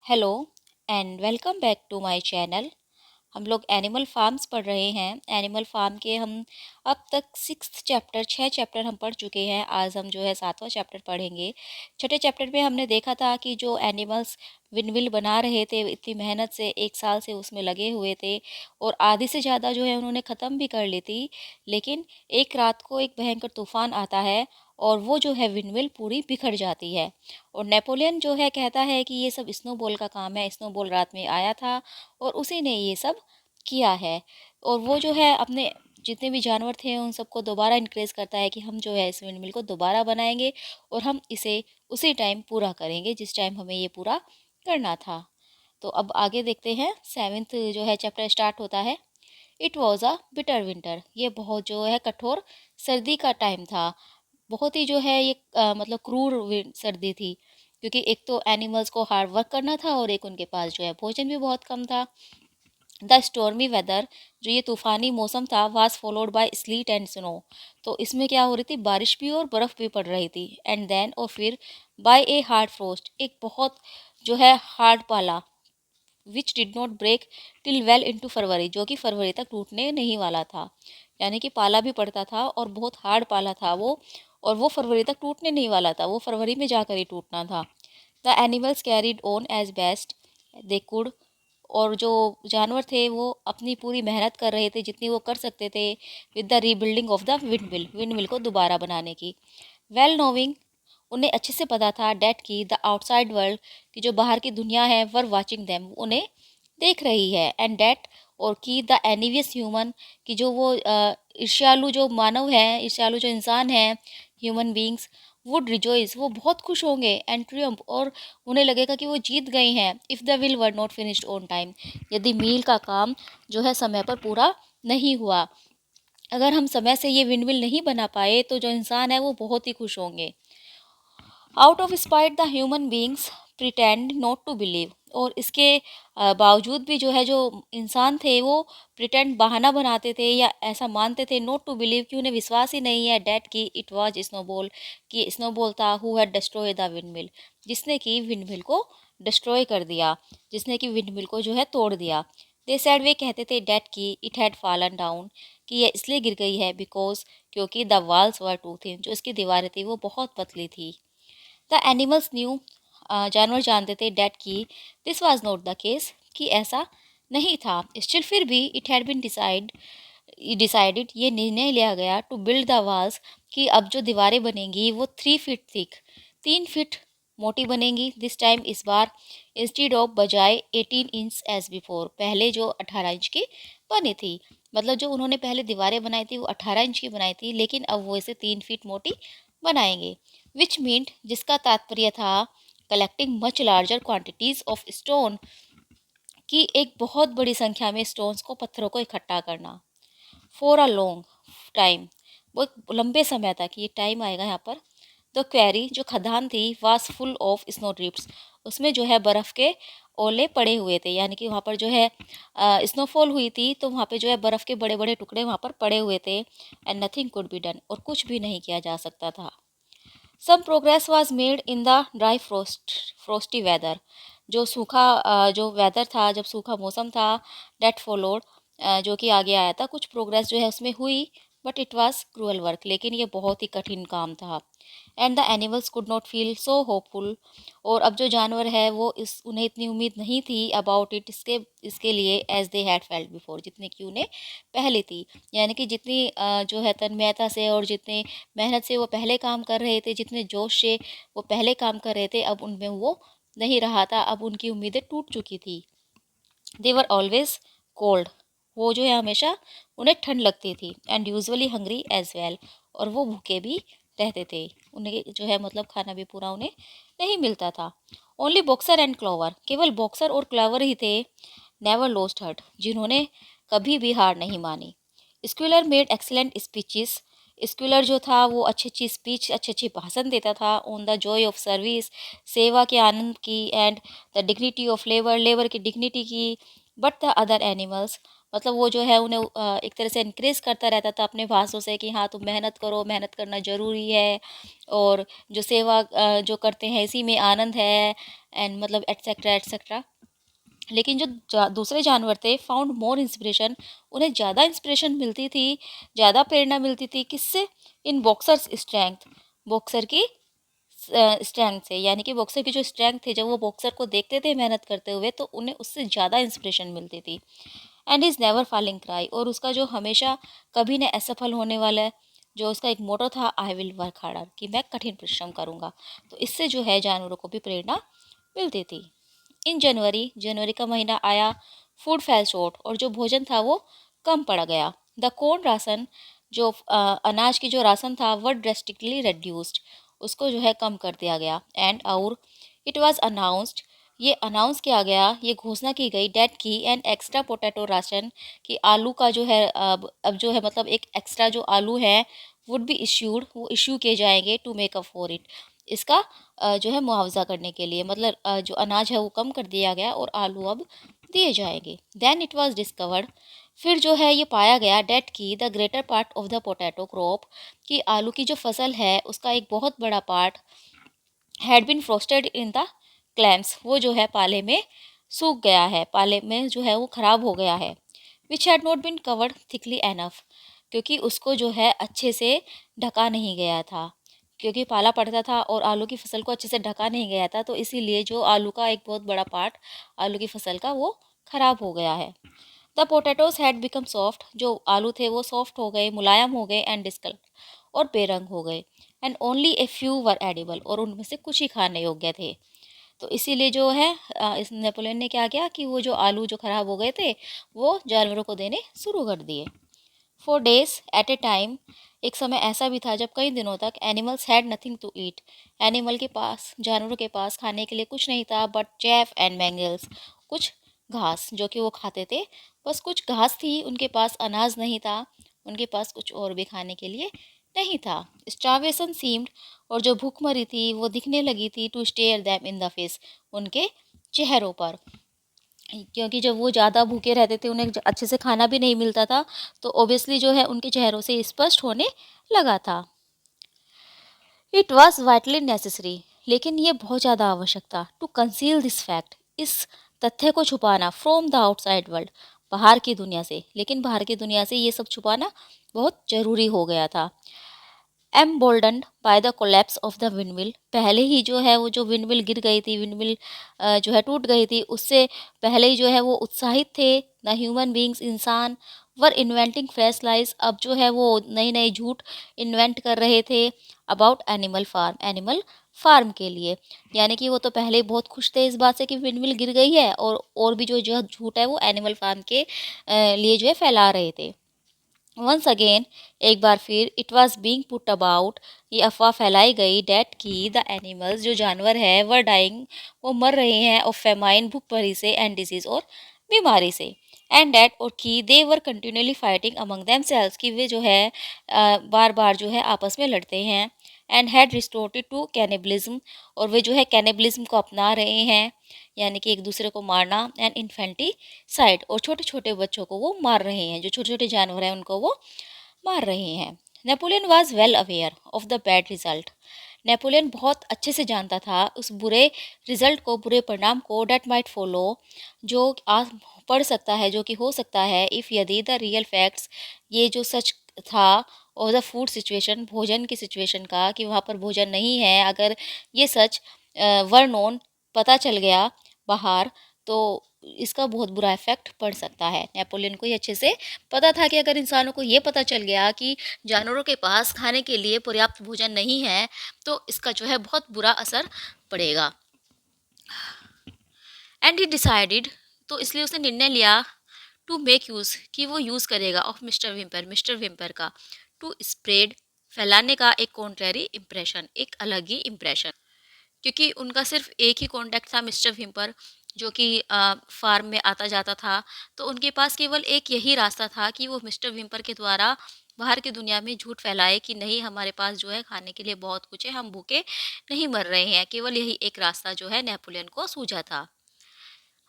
Hello and welcome back to my channel. हम लोग animal farms पढ़ रहे हैं। एनिमल फार्म के हम अब तक सिक्स्थ चैप्टर 6 चैप्टर हम पढ़ चुके हैं। आज हम जो है 7वां चैप्टर पढ़ेंगे। छठे चैप्टर में हमने देखा था कि जो एनिमल्स विंडमिल बना रहे थे इतनी मेहनत से 1 साल से उसमें लगे हुए थे और आधी से ज़्यादा जो है उन्होंने ख़त्म भी कर ली थी। लेकिन एक रात को एक भयंकर तूफान आता है और वो जो है विंडमिल पूरी बिखर जाती है। और नेपोलियन जो है कहता है कि ये सब स्नोबॉल का काम है, स्नोबॉल रात में आया था और उसी ने ये सब किया है। और वो जो है अपने जितने भी जानवर थे उन सबको दोबारा इनक्रेज करता है कि हम जो है इस विंडमिल को दोबारा बनाएंगे और हम इसे उसी टाइम पूरा करेंगे जिस टाइम हमें ये पूरा करना था। तो अब आगे देखते हैं। 7वां जो है चैप्टर स्टार्ट होता है। It was a bitter winter. ये बहुत जो है कठोर सर्दी का टाइम था। बहुत ही जो है ये मतलब क्रूर सर्दी थी, क्योंकि एक तो एनिमल्स को हार्ड वर्क करना था और एक उनके पास जो है भोजन भी बहुत कम था। द स्टॉर्मी वेदर, जो ये तूफ़ानी मौसम था, was followed by slit and snow. तो इसमें क्या हो रही थी, बारिश भी और बर्फ़ भी पड़ रही थी। एंड देन और फिर बाय ए हार्ड फ्रोस्ट, एक बहुत जो है हार्ड पाला, which did not break till well into February, जो कि फरवरी तक टूटने नहीं वाला था। यानी कि पाला भी पड़ता था और बहुत हार्ड पाला था वो, और वो फरवरी तक टूटने नहीं वाला था, वो फरवरी में जाकर ही टूटना था। The animals carried on as best they could. और जो जानवर थे वो अपनी पूरी मेहनत कर रहे थे जितनी वो कर सकते थे with the rebuilding of the windmill, windmill को दोबारा बनाने की। वेल नोविंग, उन्हें अच्छे से पता था डैट की द आउटसाइड वर्ल्ड, की जो बाहर की दुनिया है, वर वाचिंग देम, उन्हें देख रही है। एंड डैट और की द एनिवियस ह्यूमन, की जो वो ईर्ष्यालु जो मानव है, ईर्ष्यालु जो इंसान है, ह्यूमन बींग्स, वुड रिजॉइस, वो बहुत खुश होंगे। एंड ट्रियम्फ, और उन्हें लगेगा कि वो जीत गए हैं। If the will were not finished on time, यदि मील का काम जो है समय पर पूरा नहीं हुआ। अगर हम समय से ये विंडमिल नहीं बना पाए तो जो इंसान है वो बहुत ही खुश होंगे। Out of spite the human beings pretend not to believe. और इसके बावजूद भी जो है जो इंसान थे वो प्रिटेंड, बहाना बनाते थे या ऐसा मानते थे, नॉट टू बिलीव, कि उन्हें विश्वास ही नहीं है, डेट की इट वाज स्नोबॉल, कि स्नोबॉल था who had destroy the windmill, जिसने कि विंडमिल को डिस्ट्रॉय कर दिया, जिसने कि विंडमिल को जो है तोड़ दिया। दे सैड, वे कहते थे डेट की इट हैड फॉलन डाउन, कि यह इसलिए गिर गई है बिकॉज, क्योंकि the walls were too thin, जो इसकी दीवारें थी वो बहुत पतली थी। द एनिमल्स न्यू, जानवर जानते थे डैट की this was not the case, कि ऐसा नहीं था। स्टिल फिर भी इट हैड बीन डिसाइडेड, ये निर्णय लिया गया टू बिल्ड द वॉल्स, कि अब जो दीवारें बनेंगी वो 3 फीट थिक, 3 फीट मोटी बनेंगी। दिस टाइम, इस बार, इंस्टीड ऑफ, बजाय 18 इंच एज बिफोर, पहले जो 18 इंच की बनी थी। मतलब जो उन्होंने पहले दीवारें बनाई थी वो 18 इंच की बनाई थी, लेकिन अब वो इसे 3 फीट मोटी बनाएंगे। विच मीन्ट, जिसका तात्पर्य था collecting much larger quantities of stone, की एक बहुत बड़ी संख्या में स्टोन्स को, पत्थरों को इकट्ठा करना। फॉर अ लॉन्ग टाइम, बहुत लंबे समय तक, ये टाइम आएगा यहाँ पर। द क्वेरी, जो खदान थी, was full of snow drifts, उसमें जो है बर्फ़ के ओले पड़े हुए थे, यानी कि वहाँ पर जो है स्नोफॉल हुई थी तो वहाँ पे जो है बर्फ़ के बड़े बड़े टुकड़े वहाँ पर पड़े हुए थे। And nothing could be done, और कुछ भी नहीं किया जा सकता था। Some progress was made in the dry frosty weather, जो सूखा जो वेदर था, जब सूखा मौसम था, डेट फॉलोड, जो कि आगे आया था, कुछ प्रोग्रेस जो है उसमें हुई। But it was cruel work, लेकिन ये बहुत ही कठिन काम था। And the animals could not feel so hopeful, और अब जो जानवर है वो इस उन्हें इतनी उम्मीद नहीं थी अबाउट इट, इसके इसके लिए, as they had felt before, जितने की उन्हें पहले थी। यानी कि जितनी जो है तन्मयता से और जितने मेहनत से वो पहले काम कर रहे थे, जितने जोश से वो पहले काम कर रहे थे, अब उनमें वो नहीं रहा था, अब उनकी उम्मीदें टूट चुकी थी। दे वर ऑलवेज कोल्ड, वो जो है हमेशा उन्हें ठंड लगती थी। And usually hungry as well, और वो भूखे भी रहते थे, उन्हें जो है मतलब खाना भी पूरा उन्हें नहीं मिलता था। ओनली बॉक्सर एंड क्लोवर, केवल बॉक्सर और क्लावर ही थे, नेवर लोस्ट हर्ट, जिन्होंने कभी भी हार नहीं मानी। स्क्यूलर मेड एक्सीलेंट स्पीचेस, स्क्यूलर जो था वो अच्छी अच्छी स्पीच, अच्छे अच्छे भाषण देता था on the Joy of service, सेवा के आनंद की, and the dignity of labour, labour की डिग्निटी की। बट द अदर एनिमल्स, मतलब वो जो है उन्हें एक तरह से इनक्रेज करता रहता था अपने भाषणों से कि हाँ तुम मेहनत करो, मेहनत करना ज़रूरी है, और जो सेवा जो करते हैं इसी में आनंद है, एंड मतलब एटसेट्रा एटसेट्रा। लेकिन जो दूसरे जानवर थे फाउंड मोर इंस्पिरेशन, उन्हें ज़्यादा इंस्पिरेशन मिलती थी, ज़्यादा प्रेरणा मिलती थी, किससे? इन बॉक्सर्स स्ट्रेंथ, बॉक्सर की स्ट्रेंथ से, यानी कि बॉक्सर की जो स्ट्रेंथ थी, जब वो बॉक्सर को देखते थे मेहनत करते हुए तो उन्हें उससे ज़्यादा इंस्पिरेशन मिलती थी। And is never falling cry, और उसका जो हमेशा कभी न असफल होने वाला है, जो उसका एक मोटो था, आई विल वर्क हार्डर, कि मैं कठिन परिश्रम करूँगा। तो इससे जो है जानवरों को भी प्रेरणा मिलती थी। इन जनवरी, जनवरी का महीना आया, फूड फेल शॉर्ट, और जो भोजन था वो कम पड़ गया। द कॉर्न राशन, जो अनाज की जो राशन था वह ड्रेस्टिकली रेड्यूस्ड, उसको जो है कम कर दिया गया। एंड और इट वाज अनाउंस्ड, ये अनाउंस किया गया, ये घोषणा की गई, डेट की एन एक्स्ट्रा पोटैटो राशन, कि आलू का जो है अब जो है मतलब एक एक्स्ट्रा जो आलू है वुड बी इश्यूड, वो इश्यू किए जाएंगे to make up for it, इसका जो है मुआवजा करने के लिए, मतलब जो अनाज है वो कम कर दिया गया और आलू अब दिए जाएंगे। देन इट वाज डिस्कवर्ड, फिर जो है ये पाया गया, डेट की the greater part of the potato crop, कि आलू की जो फसल है उसका एक बहुत बड़ा part had been frosted in the clamps, वो जो है पाले में सूख गया है, पाले में जो है वो खराब हो गया है। Which had not been covered thickly enough, क्योंकि उसको जो है अच्छे से ढका नहीं गया था, क्योंकि पाला पड़ता था और आलू की फसल को अच्छे से ढका नहीं गया था, तो इसीलिए जो आलू का एक बहुत बड़ा पार्ट आलू की फसल का वो खराब हो गया है। The potatoes had become soft, जो आलू थे वो सॉफ्ट हो गए, मुलायम हो गए, एंड डिस्कलर, और बेरंग हो गए। And only a few were edible, और उनमें से कुछ ही खाने योग्य थे। तो इसीलिए जो है इस नेपोलियन ने क्या किया कि वो जो आलू जो खराब हो गए थे वो जानवरों को देने शुरू कर दिए। For days at a time, एक समय ऐसा भी था जब कई दिनों तक animals had nothing to eat, animal के पास, जानवरों के पास खाने के लिए कुछ नहीं था बट चैफ एंड मैंगल्स, कुछ घास जो कि वो खाते थे, बस कुछ घास थी उनके पास, अनाज नहीं था, उनके पास कुछ और भी खाने के लिए नहीं था। स्टारवेशन सीम्ड, और जो भूखमरी थी वो दिखने लगी थी, to stare them in the face, उनके चेहरों पर, क्योंकि जब वो ज़्यादा भूखे रहते थे, उन्हें अच्छे से खाना भी नहीं मिलता था, तो ऑब्वियसली जो है उनके चेहरों से स्पष्ट होने लगा था। इट वॉज वाइटली नेसेसरी, लेकिन ये बहुत ज़्यादा आवश्यक था, टू कंसील दिस फैक्ट, इस तथ्य को छुपाना, फ्रॉम द आउटसाइड वर्ल्ड, बाहर की दुनिया से, लेकिन बाहर की दुनिया से ये सब छुपाना बहुत ज़रूरी हो गया था। Emboldened by the collapse of the windmill, पहले ही जो है वो जो विंडमिल गिर गई थी, विंडमिल जो है टूट गई थी, उससे पहले ही जो है वो उत्साहित थे। द ह्यूमन बींग्स, इंसान, वर इन्वेंटिंग फ्रेश लाइज, अब जो है वो नई नई झूठ इन्वेंट कर रहे थे about Animal Farm, Animal Farm के लिए, यानी कि वो तो पहले ही बहुत खुश थे इस बात से कि विंडमिल गिर गई है, और भी जो झूठ है वो एनिमल फार्म के लिए जो है फैला रहे थे। वंस अगेन, एक बार फिर, it was being put about, ये अफवाह फैलाई गई, डेट की द एनिमल्स, जो जानवर है, वर डाइंग, वो मर रहे हैं, और फेमाइन, भूखमरी से, एंड डिजीज, और बीमारी से, एंड डेट, और की they were continually fighting among themselves, कि वे जो है बार बार जो है आपस में लड़ते हैं। एंड हैड रिस्टोर्टेड टू कैनिबलिज्म, और वे जो है कैनिबलिज्म को अपना रहे हैं, यानी कि एक दूसरे को मारना, एंड इन्फेंटी साइड, और छोटे छोटे बच्चों को वो मार रहे हैं, जो छोटे छोटे जानवर हैं उनको वो मार रहे हैं। Napoleon was well aware of the bad result, Napoleon बहुत अच्छे से जानता था उस बुरे रिजल्ट को, बुरे परिणाम को, डेट माइट फॉलो, जो आ पड़ सकता है, जो कि हो सकता है, इफ़ यदि द रियल फैक्ट्स, ये जो सच था, और द फूड सिचुएशन, भोजन की सिचुएशन का, कि वहाँ पर भोजन नहीं है, अगर ये सच वर नोन, पता चल गया बाहर, तो इसका बहुत बुरा इफेक्ट पड़ सकता है। नेपोलियन को ये अच्छे से पता था कि अगर इंसानों को ये पता चल गया कि जानवरों के पास खाने के लिए पर्याप्त भोजन नहीं है, तो इसका जो है बहुत बुरा असर पड़ेगा। एंड ही डिसाइडेड, तो इसलिए उसने निर्णय लिया, टू मेक यूज़, कि वो यूज़ करेगा, ऑफ मिस्टर विम्पर का, टू स्प्रेड, फैलाने का, एक कॉन्ट्रेरी इम्प्रेशन, एक अलग ही इम्प्रेशन, क्योंकि उनका सिर्फ एक ही कॉन्टैक्ट था, मिस्टर विम्पर, जो कि फार्म में आता जाता था, तो उनके पास केवल एक यही रास्ता था कि वो मिस्टर विम्पर के द्वारा बाहर की दुनिया में झूठ फैलाए कि नहीं, हमारे पास जो है खाने के लिए बहुत कुछ है, हम भूखे नहीं मर रहे हैं, केवल यही एक रास्ता जो है नेपोलियन को सूझा था।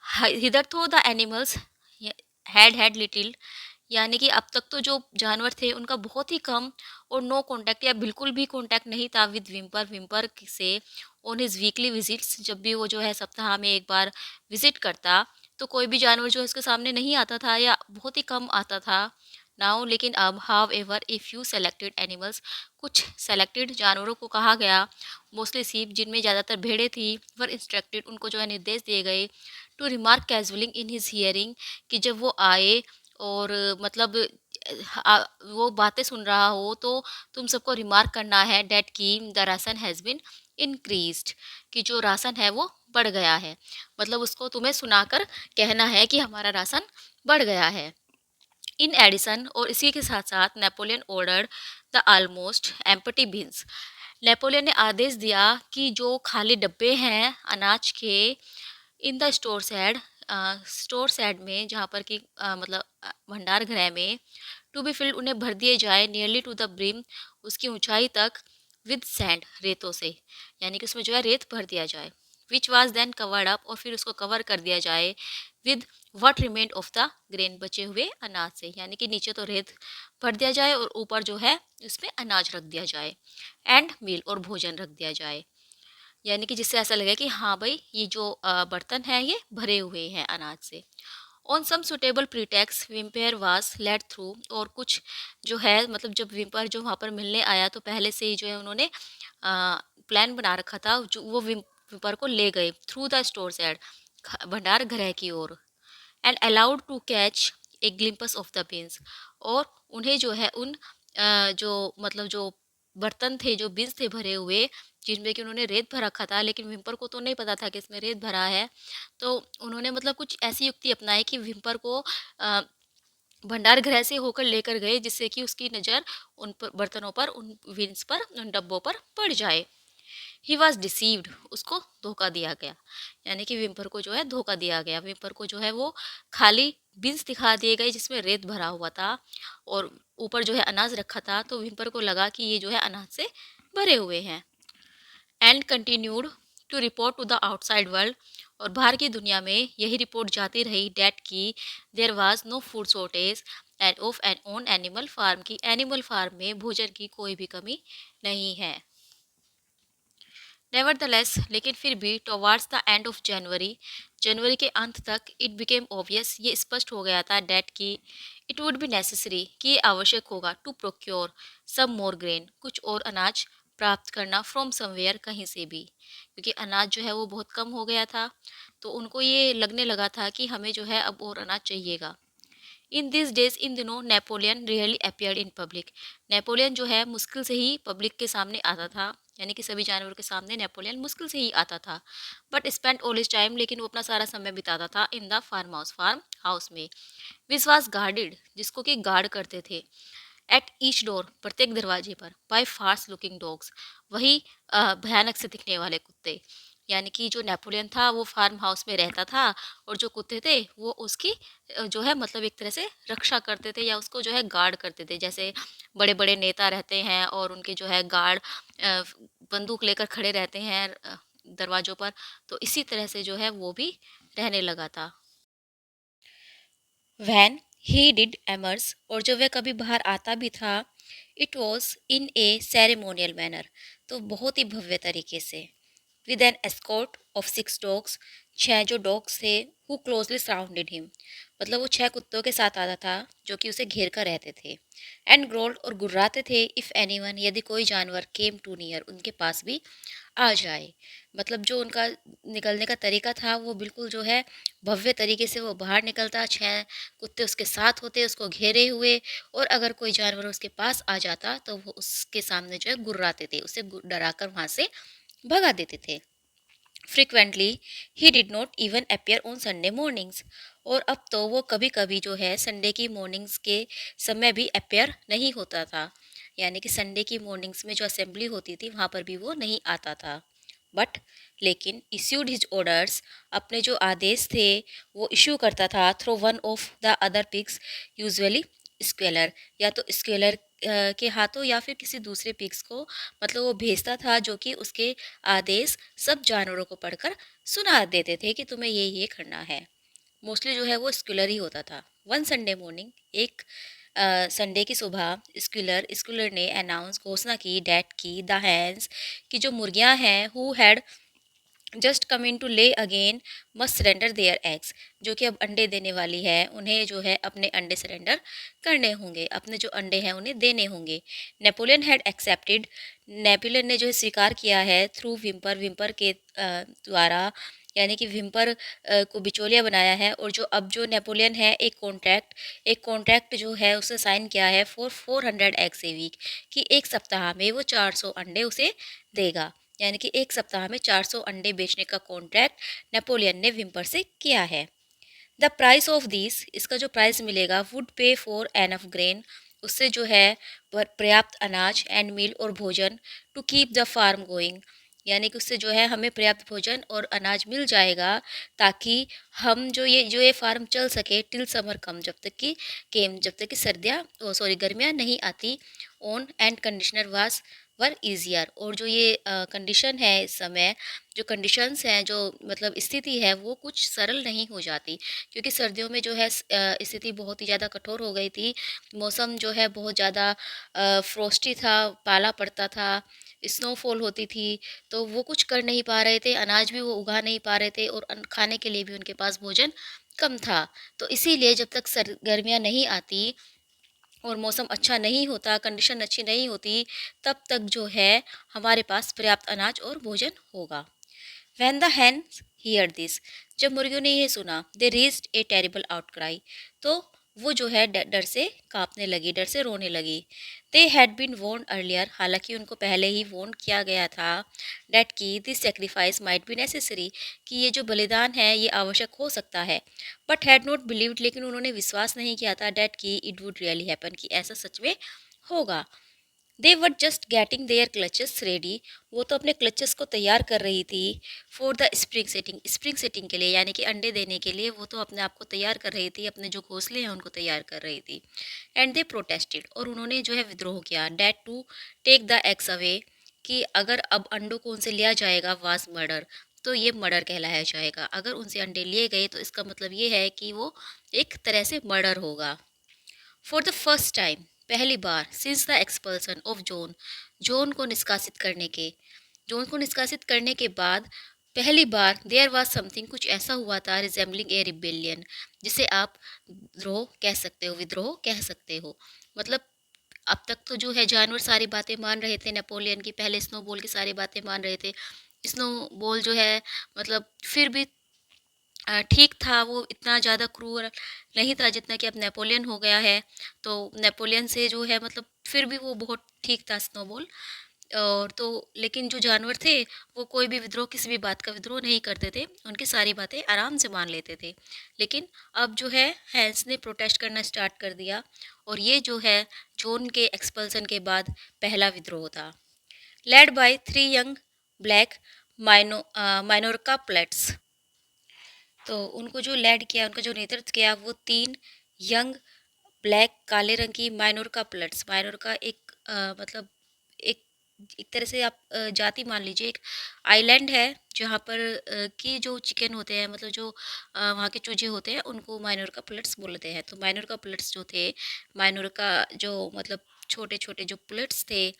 हिदर थो द एनिमल्स हैड लिटिल, यानी कि अब तक तो जो जानवर थे उनका बहुत ही कम और नो कांटेक्ट या बिल्कुल भी कांटेक्ट नहीं था विद विम्पर। विम्पर से ऑन हिज वीकली विजिट्स, जब भी वो जो है सप्ताह में एक बार विजिट करता तो कोई भी जानवर जो है उसके सामने नहीं आता था या बहुत ही कम आता था। नाउ लेकिन अब how ever a few selected animals, कुछ सेलेक्टेड जानवरों को कहा गया, मोस्टली सीप जिनमें ज़्यादातर भेड़ें थी, वर इंस्ट्रक्टेड, उनको जो है निर्देश दिए गए, to remark casually in his hearing, कि जब वो आए और मतलब वो बातें सुन रहा हो तो तुम सबको रिमार्क करना है डेट की the ration has been increased, कि जो राशन है वो बढ़ गया है। मतलब उसको तुम्हें सुनाकर कहना है कि हमारा राशन बढ़ गया है। इन एडिशन, और इसी के साथ साथ Napoleon ordered the almost empty beans, Napoleon ने आदेश दिया कि जो खाली डब्बे हैं अनाज के, इन द स्टोर सैड में, जहाँ पर कि मतलब भंडार गृह में, टू बी फिल्ड, उन्हें भर दिए जाए, नियरली टू द ब्रिम, उसकी ऊंचाई तक, विद सैंड, रेतों से, यानी कि उसमें जो है रेत भर दिया जाए, which was then covered up, और फिर उसको कवर कर दिया जाए, with what remained of the grain, बचे हुए अनाज से, यानी कि नीचे तो रेत भर दिया जाए और ऊपर जो है उसमें अनाज रख दिया जाए, एंड मील, और भोजन रख दिया जाए, यानी कि जिससे ऐसा लगे कि हाँ भाई ये जो बर्तन है ये भरे हुए हैं अनाज से। On some suitable pretext Whymper was let through, और कुछ जो है मतलब जब विम्पर जो वहाँ पर मिलने आया तो पहले से ही जो है उन्होंने प्लान बना रखा था, जो वो विम्पर को ले गए थ्रू द स्टोर सैड, भंडार गृह की ओर, and allowed to catch a glimpse of the bins, और उन्हें जो है उन जो मतलब जो बर्तन थे, जो बीन्स थे भरे हुए, जिनमें कि उन्होंने रेत भर रखा था, लेकिन विम्पर को तो नहीं पता था कि इसमें रेत भरा है, तो उन्होंने मतलब कुछ ऐसी युक्ति अपनाई कि विम्पर को भंडार गृह से होकर लेकर गए, जिससे कि उसकी नज़र उन पर बर्तनों पर, उन बीन्स पर, उन डब्बों पर पड़ जाए। ही वॉज डिसीव्ड, उसको धोखा दिया गया, यानी कि विम्पर को जो है धोखा दिया गया। विम्पर को जो है वो खाली बीन्स दिखा दिए गए जिसमें रेत भरा हुआ था और ऊपर जो है अनाज रखा था, तो विम्पर को लगा कि ये जो है अनाज से भरे हुए हैं, and continued to report to the outside world, और बाहर की दुनिया में यही रिपोर्ट जाती रही डेट की there was no food shortage and of an on Animal Farm, की एनिमल फार्म में भोजन की कोई भी कमी नहीं है। नेवरदलेस, लेकिन फिर भी towards the end of January, जनवरी के अंत तक, इट बिकेम ऑब्वियस, ये स्पष्ट हो गया था डेट की इट वुड बी नेसेसरी, कि ये आवश्यक होगा, to procure some more grain, कुछ और अनाज प्राप्त करना, फ्रॉम समवेयर, कहीं से भी, क्योंकि अनाज जो है वो बहुत कम हो गया था, तो उनको ये लगने लगा था कि हमें जो है अब और अनाज चाहिएगा। इन दिस डेज, इन दिनों, Napoleon really appeared in public, Napoleon जो है मुश्किल से ही पब्लिक के सामने आता था, यानी कि सभी जानवरों के सामने नेपोलियन मुश्किल से ही आता था, but spend all his time, लेकिन वो अपना सारा समय बिताता था इन द फार्म हाउस में, विच वॉज गार्डेड, जिसको कि गार्ड करते थे, एट ईच डोर, प्रत्येक दरवाजे पर, बाय फास्ट लुकिंग डॉग्स, वही भयानक से दिखने वाले कुत्ते, यानी कि जो नेपोलियन था वो फार्म हाउस में रहता था और जो कुत्ते थे वो उसकी जो है मतलब एक तरह से रक्षा करते थे या उसको जो है गार्ड करते थे, जैसे बड़े बड़े नेता रहते हैं और उनके जो है गार्ड बंदूक लेकर खड़े रहते हैं दरवाजों पर, तो इसी तरह से जो है वो भी रहने लगा था। वैन ही डिड एमर्स, और जब वह कभी बाहर आता भी था, it was in a ceremonial manner, तो बहुत ही भव्य तरीके से, with an escort of 6 dogs, 6 जो डॉग्स थे, हु क्लोजली सराउंडेड हिम, मतलब वो 6 कुत्तों के साथ आता था जो कि उसे घेर कर रहते थे, एंड ग्रोल्ड, और गुर्राते थे, इफ़ एनीवन, यदि कोई जानवर केम टू नियर, उनके पास भी आ जाए, मतलब जो उनका निकलने का तरीका था वो बिल्कुल जो है भव्य तरीके से वो बाहर निकलता, 6 कुत्ते उसके साथ होते उसको घेरे हुए, और अगर कोई जानवर उसके पास आ जाता तो वो उसके सामने जो है गुर्राते थे, उसे डराकर वहाँ से भगा देते थे। Frequently he did not even appear on Sunday mornings, और अब तो वो कभी कभी जो है संडे की मॉर्निंग्स के समय भी अपियर नहीं होता था, यानी कि संडे की मॉर्निंग्स में जो असेंबली होती थी वहाँ पर भी वो नहीं आता था, बट लेकिन इश्यूड हिज ऑर्डर्स, अपने जो आदेश थे वो इशू करता था through one of the other pigs, usually Squealer, या तो स्क्वेलर के हाथों या फिर किसी दूसरे पिग्स को, मतलब वो भेजता था जो कि उसके आदेश सब जानवरों को पढ़कर सुना देते थे कि तुम्हें ये करना है। मोस्टली जो है वो स्क्यूलर ही होता था, वन संडे मॉर्निंग, एक संडे की सुबह, स्कूलर ने अनाउंस घोषणा की डैट की द हैंस की जो मुर्गियां हैं who had just come in to lay again must surrender their eggs, जो कि अब अंडे देने वाली है, उन्हें जो है अपने अंडे सरेंडर करने होंगे, अपने जो अंडे हैं उन्हें देने होंगे। नेपोलियन हैड एक्सेप्टेड, नेपोलियन ने जो है स्वीकार किया है थ्रू विम्पर, विम्पर के द्वारा, यानी कि विम्पर को बिचौलिया बनाया है। और जो अब जो नेपोलियन है एक कॉन्ट्रैक्ट जो है उसने साइन किया है फॉर 400 एग्स ए वीक, कि एक सप्ताह में वो 400 अंडे उसे देगा, यानी कि एक सप्ताह में 400 अंडे बेचने का कॉन्ट्रैक्ट नेपोलियन ने विम्पर से किया है। द प्राइस ऑफ दिस, इसका जो प्राइस मिलेगा, वुड पे फॉर एनफ ग्रेन, उससे जो है पर्याप्त अनाज एंड मील और भोजन, to keep the farm going, यानी कि उससे जो है हमें पर्याप्त भोजन और अनाज मिल जाएगा ताकि हम जो ये फार्म चल सके टिल समर कम, जब तक कि सर्दियाँ सॉरी गर्मियाँ नहीं आती। ऑन एंड कंडीशनर वास वर ईजियर, और जो ये कंडीशन है इस समय, जो कंडीशंस हैं, जो मतलब स्थिति है, वो कुछ सरल नहीं हो जाती, क्योंकि सर्दियों में जो है स्थिति बहुत ही ज़्यादा कठोर हो गई थी। मौसम जो है बहुत ज़्यादा फ्रॉस्टी था, पाला पड़ता था, स्नोफॉल होती थी, तो वो कुछ कर नहीं पा रहे थे, अनाज भी वो उगा नहीं पा रहे थे, और खाने के लिए भी उनके पास भोजन कम था। तो इसीलिए जब तक गर्मियाँ नहीं आती और मौसम अच्छा नहीं होता, कंडीशन अच्छी नहीं होती, तब तक जो है हमारे पास पर्याप्त अनाज और भोजन होगा। When the hens heard this, जब मुर्गियों ने ये सुना, they raised a terrible outcry, तो वो जो है डर से कांपने लगी, डर से रोने लगी। They had been warned earlier, हालांकि उनको पहले ही warn किया गया था, that कि this sacrifice might be necessary, कि ये जो बलिदान है ये आवश्यक हो सकता है। But had not believed, लेकिन उन्होंने विश्वास नहीं किया था that कि it would really happen, कि ऐसा सच में होगा। They were just getting their clutches ready, वो तो अपने क्लचेस को तैयार कर रही थी फॉर द स्प्रिंग सेटिंग के लिए, यानी कि अंडे देने के लिए वो तो अपने आप को तैयार कर रही थी, अपने जो घोंसले हैं उनको तैयार कर रही थी। एंड दे प्रोटेस्टेड, और उन्होंने जो है विद्रोह किया, that to take the eggs away, कि अगर अब अंडों को उनसे लिया जाएगा वाज मर्डर, तो ये मर्डर कहलाया जाएगा। अगर उनसे अंडे लिए गए तो इसका मतलब ये है कि वो एक तरह से मर्डर होगा। फॉर द फर्स्ट टाइम, पहली बार, since the expulsion of John को निष्कासित करने के बाद पहली बार देयर वाज समथिंग, कुछ ऐसा हुआ था, रिजेंबलिंग ए रिबेलियन, जिसे आप विद्रोह कह सकते हो। मतलब अब तक तो जो है जानवर सारी बातें मान रहे थे नेपोलियन की, पहले स्नोबॉल की सारी बातें मान रहे थे। स्नोबॉल जो है मतलब फिर भी ठीक था, वो इतना ज़्यादा क्रूर नहीं था जितना कि अब नेपोलियन हो गया है। तो नेपोलियन से जो है मतलब फिर भी वो बहुत ठीक था स्नोबॉल। और तो लेकिन जो जानवर थे वो कोई भी विद्रोह, किसी भी बात का विद्रोह नहीं करते थे, उनकी सारी बातें आराम से मान लेते थे। लेकिन अब जो है हैंस ने प्रोटेस्ट करना स्टार्ट कर दिया, और ये जो है जॉन के एक्सपल्सन के बाद पहला विद्रोह था। Led by 3 young black Minorca pullets, तो उनको जो लेड किया, उनका जो नेतृत्व किया, वो 3 यंग ब्लैक काले रंग की माइनोरका प्लट्स, माइनोरका एक मतलब एक एक तरह से आप जाति मान लीजिए, एक आइलैंड है जहाँ पर की जो चिकन होते हैं, मतलब जो वहाँ के चूजे होते हैं, उनको माइनोरका प्लट्स बोलते हैं। तो माइनोरका प्लट्स जो थे, माइनोरका जो मतलब छोटे छोटे जो प्लट्स थे,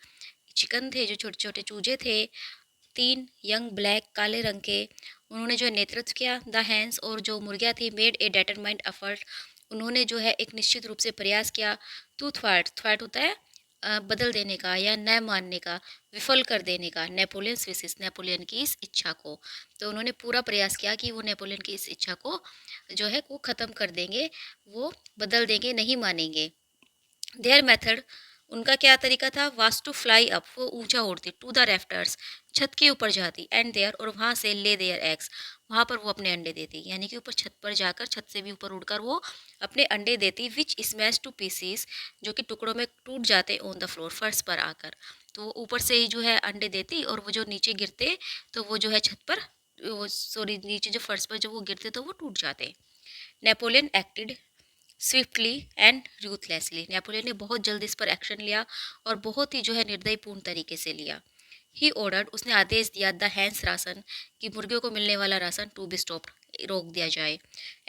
चिकन थे, जो छोटे छोटे चूजे थे, 3 यंग ब्लैक काले रंग के, उन्होंने जो है नेतृत्व किया द हैंस, और जो मुर्गियाँ थी मेड ए डेटरमाइंड एफर्ट, उन्होंने जो है एक निश्चित रूप से प्रयास किया टू थ्वाट होता है बदल देने का या न मानने का, विफल कर देने का, नेपोलियन विशेष, नेपोलियन की इस इच्छा को। तो उन्होंने पूरा प्रयास किया कि वो नेपोलियन की इस इच्छा को जो है वो ख़त्म कर देंगे, वो बदल देंगे, नहीं मानेंगे। देयर मेथड, उनका क्या तरीका था, वास टू फ्लाई अप, वो ऊंचा उड़ती, टू द रेफ्टर्स, छत के ऊपर जाती, एंड देयर, और वहाँ से ले देयर एग्स, वहाँ पर वो अपने अंडे देती, यानी कि ऊपर छत पर जाकर, छत से भी ऊपर उड़कर वो अपने अंडे देती, विच स्मैश टू पीसीस, जो कि टुकड़ों में टूट जाते ऑन द फ्लोर, फर्श पर आकर। तो वो ऊपर से ही जो है अंडे देती, और वो जो नीचे गिरते तो वो जो है छत पर, सॉरी नीचे जो फर्श पर जब वो गिरते तो वो टूट जाते। Napoleon acted swiftly and ruthlessly, Napoleon ने बहुत जल्द इस पर एक्शन लिया और बहुत ही जो है निर्दयपूर्ण तरीके से लिया। ही ऑर्डर्ड, उसने आदेश दिया द हैंस राशन, कि मुर्गियों को मिलने वाला राशन टू बी स्टॉप्ड, रोक दिया जाए।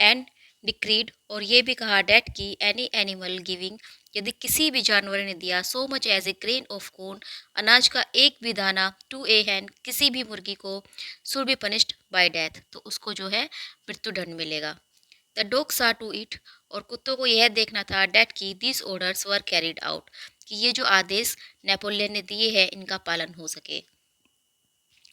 एंड डिक्रीड, और ये भी कहा डेट की एनी एनिमल गिविंग, यदि किसी भी जानवर ने दिया so much as a grain of corn, अनाज का एक भी दाना, टू ए हैन, किसी भी मुर्गी को, should be punished by death, तो उसको जो है मृत्युदंड मिलेगा। The dogs are to it, और कुत्तों को यह देखना था डेट की this orders were carried out, कि ये जो आदेश नेपोलियन ने दिए हैं इनका पालन हो सके।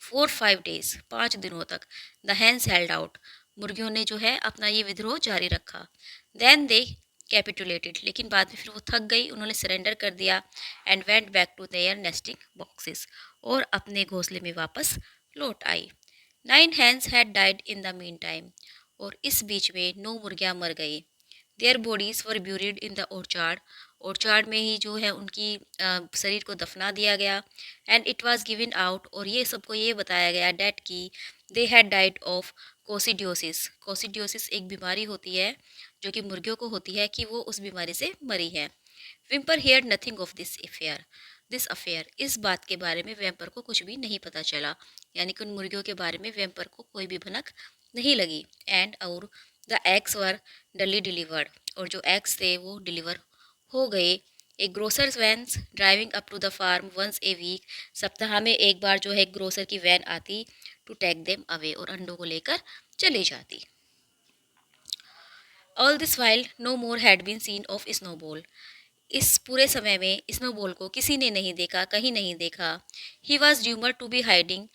4-5 days, 5 दिनों तक द हैंस हेल्ड आउट, मुर्गियों ने जो है अपना ये विद्रोह जारी रखा। देन दे कैपिटुलेटेड, लेकिन बाद में फिर वो थक गई, उन्होंने सरेंडर कर दिया। And went back to their nesting boxes, और अपने घोंसले में वापस लौट आई। 9 hens had died in the meantime, और इस बीच में 9 मुर्गियां मर गई। Their bodies were buried in the orchard, orchard में ही जो है उनकी शरीर को दफना दिया गया। And it was given out, और ये सबको ये बताया गया डेट की दे हैड डाइड ऑफ कोसिडियोसिस, कोसिडियोसिस एक बीमारी होती है जो कि मुर्गियों को होती है, कि वो उस बीमारी से मरी है। Whymper hear nothing of this affair, इस बात के बारे में वेम्पर को कुछ भी नहीं पता चला, यानी कि उन मुर्गियों के बारे में वेम्पर को कोई भी भनक नहीं लगी। एंड और द एग्स वर डली डिलीवर्ड, और जो एग्स थे वो डिलीवर हो गए। एक grocers vans driving up to the farm once a week, सप्ताह में एक बार जो है ग्रोसर की वैन आती टू टेक देम अवे, और अंडों को लेकर चली जाती। All this while no more had been seen of Snowball, इस पूरे समय में स्नोबॉल को किसी ने नहीं देखा, कहीं नहीं देखा। He was rumoured to be hiding,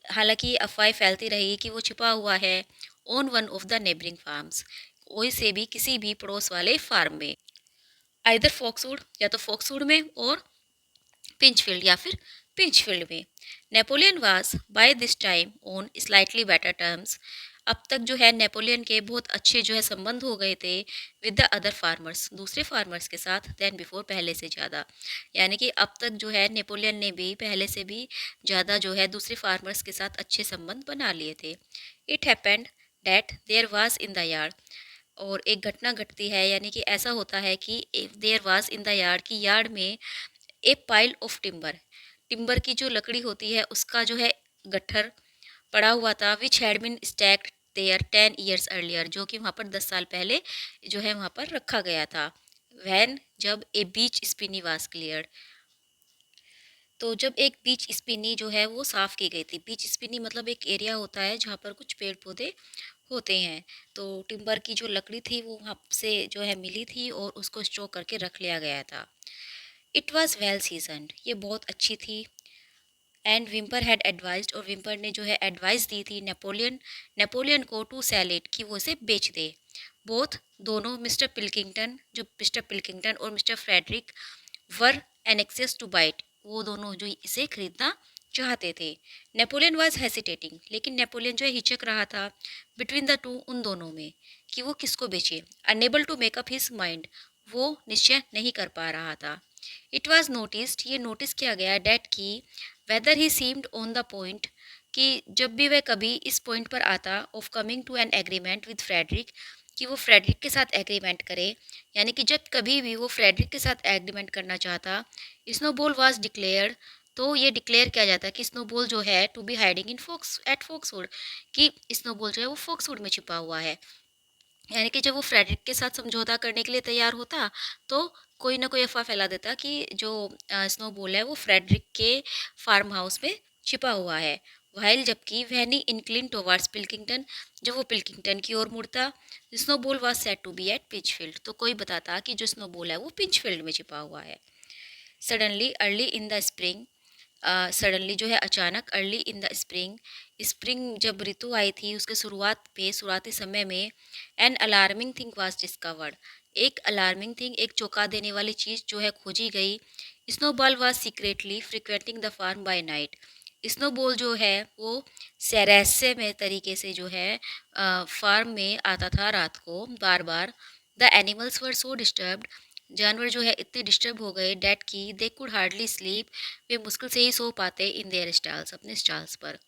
हालांकि अफवाहें फैलती रही कि वो छिपा हुआ है on one of the neighbouring farms, कोई से भी किसी भी पड़ोस वाले फार्म में, आइदर फॉक्सवुड या तो फॉक्सवुड में, और पिंचफील्ड या फिर पिंचफील्ड में। Napoleon was by this time on slightly better terms, अब तक जो है नेपोलियन के बहुत अच्छे जो है संबंध हो गए थे विद द अदर फार्मर्स, दूसरे फार्मर्स के साथ, देन बिफोर, पहले से ज़्यादा, यानी कि अब तक जो है नेपोलियन ने भी पहले से भी ज़्यादा जो है दूसरे फार्मर्स के साथ अच्छे संबंध बना लिए थे। It happened that there was in the yard, और एक घटना घटती है, यानी कि ऐसा होता है कि there was in the yard, की यार्ड में a pile of timber, timber की जो लकड़ी होती है उसका जो है गट्ठर पड़ा हुआ था, which had been stacked there 10 years earlier, जो कि वहाँ पर 10 साल पहले जो है वहाँ पर रखा गया था। वैन, जब ए बीच स्पिनी वाज क्लियर्ड, तो जब एक बीच स्पिनी जो है वो साफ़ की गई थी। बीच स्पिनी मतलब एक एरिया होता है जहाँ पर कुछ पेड़ पौधे होते हैं, तो टिम्बर की जो लकड़ी थी वो वहाँ से जो है मिली थी और उसको स्टोर करके रख लिया गया था। इट वॉज़ वेल सीजनड, ये बहुत अच्छी थी। एंड विम्पर हैड एडवाइज्ड, और विम्पर ने जो है एडवाइस दी थी नेपोलियन नेपोलियन को टू सेल इट, कि वो इसे बेच दे। बोथ, दोनों, मिस्टर पिल्किंगटन और mister Frederick were anxious to buy, वो दोनों जो इसे खरीदना चाहते थे। नेपोलियन वाज हेसिटेटिंग, लेकिन नेपोलियन जो है हिचक रहा था बिटवीन द टू, उन दोनों में, कि वो किसको बेचे। Unable to make up his mind, वो निश्चय नहीं कर पा रहा था। इट वॉज नोटिस्ड, ये नोटिस किया गया डेट की whether he seemed on the point, कि जब भी वह कभी इस पॉइंट पर आता of coming to an agreement with Frederick, कि वो फ्रेडरिक के साथ एग्रीमेंट करे, यानी कि जब कभी भी वो फ्रेडरिक के साथ एग्रीमेंट करना चाहता, स्नोबॉल वाज डिक्लेयर्ड, तो ये डिक्लेयर किया जाता है कि स्नोबॉल जो है to be hiding in Foxwood, कि स्नोबॉल जो है वो फॉक्सवुड में छिपा हुआ है। यानी कि जब वो फ्रेडरिक के साथ समझौता करने के लिए तैयार होता, तो कोई ना कोई अफवाह फैला देता कि जो स्नोबॉल है वो फ्रेडरिक के फार्म हाउस में छिपा हुआ है। वाइल, जबकि वहनी इंक्लिन टुवर्ड्स पिल्किंगटन, जब वो पिल्किंगटन की ओर मुड़ता, Snowball was said to be at Pinchfield, तो कोई बताता कि जो स्नोबॉल है वो पिंचफील्ड में छिपा हुआ है। Suddenly early in the spring, suddenly जो है अचानक, early in the spring, spring जब ऋतु आई थी उसके शुरुआती समय में, an alarming thing was discovered, एक अलार्मिंग थिंग, एक चौंका देने वाली चीज़ जो है खोजी गई। Snowball was secretly frequenting the farm by night, Snowball जो है वो रहस्यमय तरीके से जो है फार्म में आता था रात को बार बार। The animals were so disturbed, जानवर जो है इतने डिस्टर्ब हो गए डेट की दे कुड हार्डली स्लीप, वे मुश्किल से ही सो पाते इन देयर स्टाल्स, अपने स्टाल्स पर।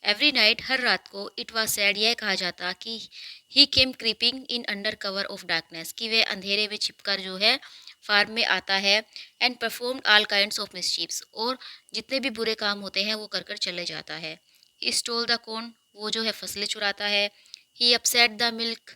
एवरी नाइट, हर रात को, इट वाज सैड, यह कहा जाता कि he came creeping in under cover of darkness, कि वे अंधेरे में छिपकर जो है फार्म में आता है। And perform all kinds of mischiefs, और जितने भी बुरे काम होते हैं वो कर कर चले जाता है। ही स्टोल द कॉर्न, वो जो है फसलें चुराता है। ही अपसेट द मिल्क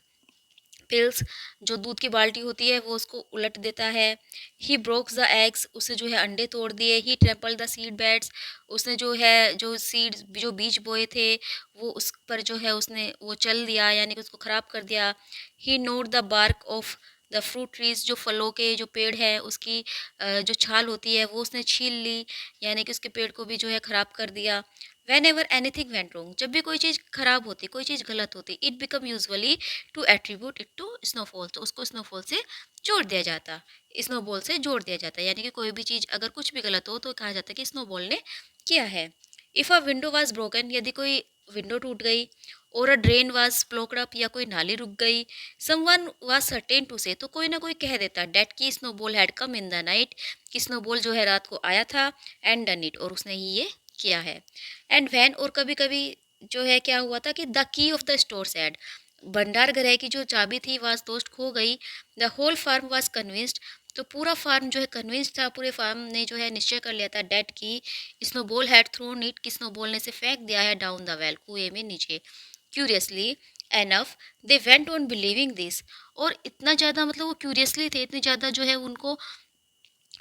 पिल्स, जो दूध की बाल्टी होती है वो उसको उलट देता है। ही ब्रोक्स द एग्स, उसने जो है अंडे तोड़ दिए। ही ट्रैम्पल द सीड बेड्स, उसने जो है जो सीड्स जो बीज बोए थे वो उस पर जो है उसने वो चल दिया, यानी कि उसको ख़राब कर दिया। He gnawed the bark off the fruit trees, जो फलों के जो पेड़ है उसकी जो छाल होती है वो उसने छील ली, यानी कि उसके पेड़ को भी जो है ख़राब कर दिया। वेन एवर एनीथिंग वेंट रोंग, जब भी कोई चीज़ खराब होती, कोई चीज़ गलत होती, it become usually to attribute it to snowfall, तो उसको स्नोफॉल से जोड़ दिया जाता, स्नोबॉल से जोड़ दिया जाता है, यानी कि कोई भी चीज़ अगर कुछ भी गलत हो तो कहा जाता है कि स्नोबॉल ने किया है। If a window was broken, यदि कोई विंडो टूट गई, और अ ड्रेन वाज ब्लॉक्ड अप, या कोई नाली रुक गई, someone was certain to say, तो कोई ना कोई कह देता डेट की Snowball had come in the night, कि स्नोबॉल जो है रात को आया था, एंड डन इट, और उसने ही ये किया है। एंड वैन, और कभी कभी जो है क्या हुआ था कि the key of the store sad, भंडार गृह की जो चाबी थी वाज दोस्त खो गई। The whole farm was convinced, तो पूरा फार्म जो है कन्विंस था, पूरे फार्म ने जो है निश्चय कर लिया था डेट की स्नोबॉल हैड थ्रोन इट, कि स्नोबॉल ने से फेंक दिया है डाउन द वेल, कुएं में नीचे। Curiously enough they went on believing this, और इतना ज़्यादा मतलब वो क्यूरियसली थे, इतनी ज़्यादा जो है उनको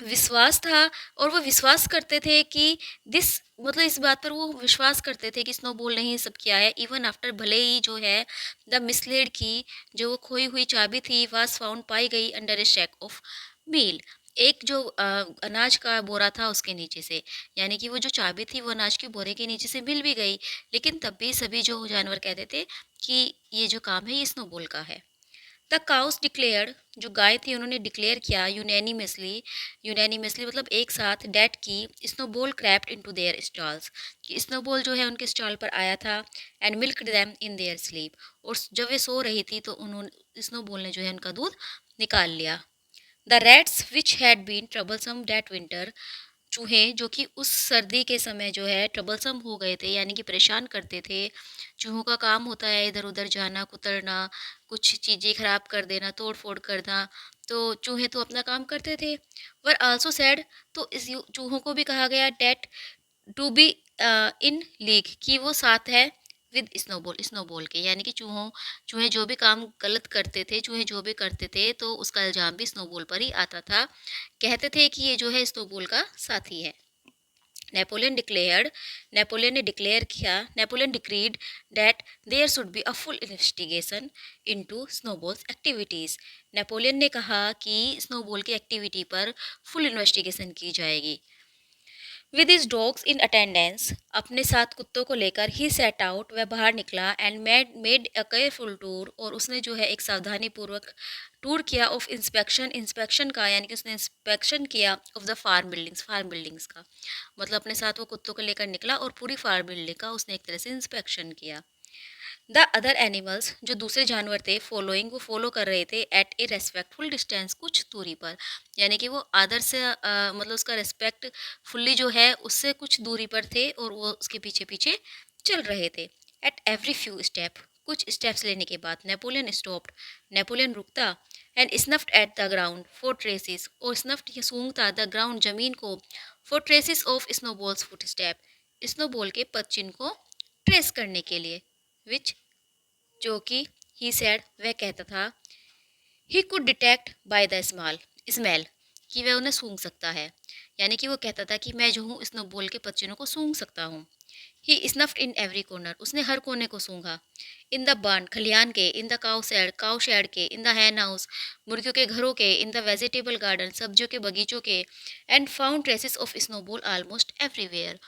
विश्वास था, और वो विश्वास करते थे कि दिस मतलब इस बात पर वो विश्वास करते थे कि स्नोबॉल ने ही सब किया है। इवन आफ्टर, भले ही जो है द मिसलेड की, जो वो खोई हुई चाबी थी, वाज फाउंड, पाई गई अंडर ए शैक ऑफ मील, एक जो अनाज का बोरा था उसके नीचे से, यानी कि वो जो चाबी थी वो अनाज के बोरे के नीचे से मिल भी गई, लेकिन तब भी सभी जो जानवर कहते थे कि ये जो काम है ये स्नोबॉल का है। द काउस डिक्लेयर्ड, जो गाय थी उन्होंने डिक्लेयर किया यूनैनिमसली, यूनैनिमसली मतलब एक साथ, डेट की snowball crept into their stalls, कि स्नोबॉल जो है उनके स्टॉल पर आया था, and milked them in their sleep, और जब वे सो रही थी तो उन्होंने स्नोबॉल ने जो है उनका दूध निकाल लिया। The rats which had been troublesome that winter, चूहे जो कि उस सर्दी के समय जो है ट्रबलसम हो गए थे, यानी कि परेशान करते थे। चूहों का काम होता है इधर उधर जाना, कुतरना, कुछ चीज़ें खराब कर देना, तोड़ फोड़ करना, तो चूहे तो अपना काम करते थे। वर आल्सो सैड, तो इस चूहों को भी कहा गया that to be in league, कि वो साथ है विद स्नोबॉल, स्नोबॉल के, यानी कि चूहे जो भी काम गलत करते थे, चूहे जो भी करते थे तो उसका इल्ज़ाम भी स्नोबॉल पर ही आता था। कहते थे कि ये जो है स्नोबॉल का साथी है। नेपोलियन डिक्लेयर्ड, नेपोलियन ने डिक्लेयर किया, Napoleon decreed that there should be a full investigation into Snowball's activities, Napoleon ने कहा कि स्नोबॉल की एक्टिविटी पर फुल इन्वेस्टिगेशन की जाएगी। With his dogs in attendance, अपने साथ कुत्तों को लेकर ही सेट आउट, वह बाहर निकला, and made a careful tour, और उसने जो है एक सावधानी पूर्वक टूर किया ऑफ इंस्पेक्शन, इंस्पेक्शन का, यानी कि उसने इंस्पेक्शन किया ऑफ द फार्म बिल्डिंग्स का, मतलब अपने साथ वो कुत्तों को लेकर निकला और पूरी फार्म बिल्डिंग का उसने एक तरह से इंस्पेक्शन किया। द अदर एनिमल्स, जो दूसरे जानवर थे, फॉलोइंग, वो फॉलो कर रहे थे एट ए रेस्पेक्टफुल डिस्टेंस, कुछ दूरी पर, यानी कि वो आदर से मतलब उसका रेस्पेक्ट फुल्ली जो है उससे कुछ दूरी पर थे, और वो उसके पीछे पीछे चल रहे थे। एट एवरी फ्यू स्टेप, कुछ स्टेप्स लेने के बाद, नेपोलियन स्टॉप्ड, नेपोलियन रुकता, and snuffed at the ground for traces, और स्नफ्ड ये सूंघता द ग्राउंड, जमीन को, for traces of Snowball's foot step, Snowball के पदचिन्ह को ट्रेस करने के लिए। विच, जो कि ही सैड, वह कहता था, he could detect by the small smell, कि वह उन्हें सूंघ सकता है, यानी कि वो कहता था कि मैं जो हूँ स्नोबॉल के पदचिन्हों को सूंघ सकता हूँ। ही स्नफ्ड इन एवरी कॉर्नर, उसने हर कोने को सूंघा। इन द बार्न, खलियान के, इन द काउ शेड के, इन द हैन हाउस, मुर्गियों के घरों के, इन द वेजिटेबल गार्डन, सब्जियों के बगीचों के, and found traces of snowball almost everywhere,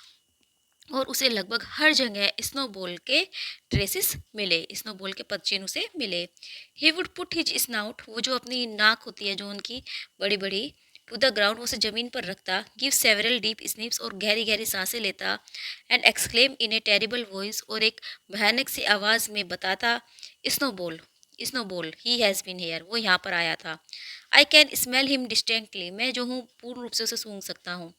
और उसे लगभग हर जगह स्नोबॉल के ट्रेसेस मिले, स्नोबॉल के पदचिन्ह उसे मिले। He would put his snout, वो जो अपनी नाक होती है जो उनकी बड़ी बड़ी, टू द ग्राउंड, वो उसे जमीन पर रखता, गिव सेवरल डीप स्निप्स, और गहरी गहरी सांसें लेता, and exclaim in a terrible voice, और एक भयानक सी आवाज़ में बताता, Snowball, Snowball he has been here, वो यहाँ पर आया था। I can smell him distinctly, मैं जो हूँ पूर्ण रूप से उसे सूंघ सकता हूँ।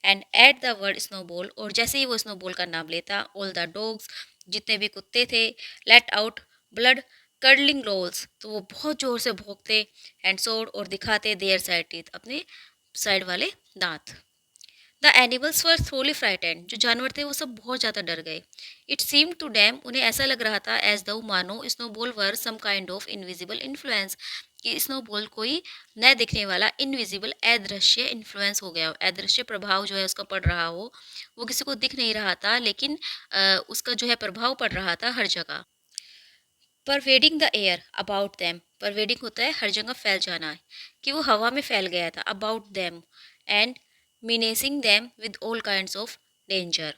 And at the word snowball, और जैसे ही वो स्नोबॉल का नाम लेता, ऑल द डॉग्स, जितने भी कुत्ते थे, let out blood curdling rolls, तो वो बहुत जोर से भौंकते, एंड सोड, और दिखाते देयर साइड टीथ, अपने साइड वाले दांत। The animals were thoroughly frightened, जो जानवर थे वो सब बहुत ज़्यादा डर गए। इट सीम्ड टू डैम, उन्हें ऐसा लग रहा था एज दो मानो Snowball were some kind of invisible influence, कि स्नोबॉल कोई न दिखने वाला इनविजिबल अदृश्य इन्फ्लुएंस हो गया हो, अदृश्य प्रभाव जो है उसका पड़ रहा हो। वो किसी को दिख नहीं रहा था, लेकिन उसका जो है प्रभाव पड़ रहा था हर जगह। Pervading the air about them, pervading होता है हर जगह फैल जाना, कि वो हवा में फैल गया था। About them and menacing them with all kinds of danger,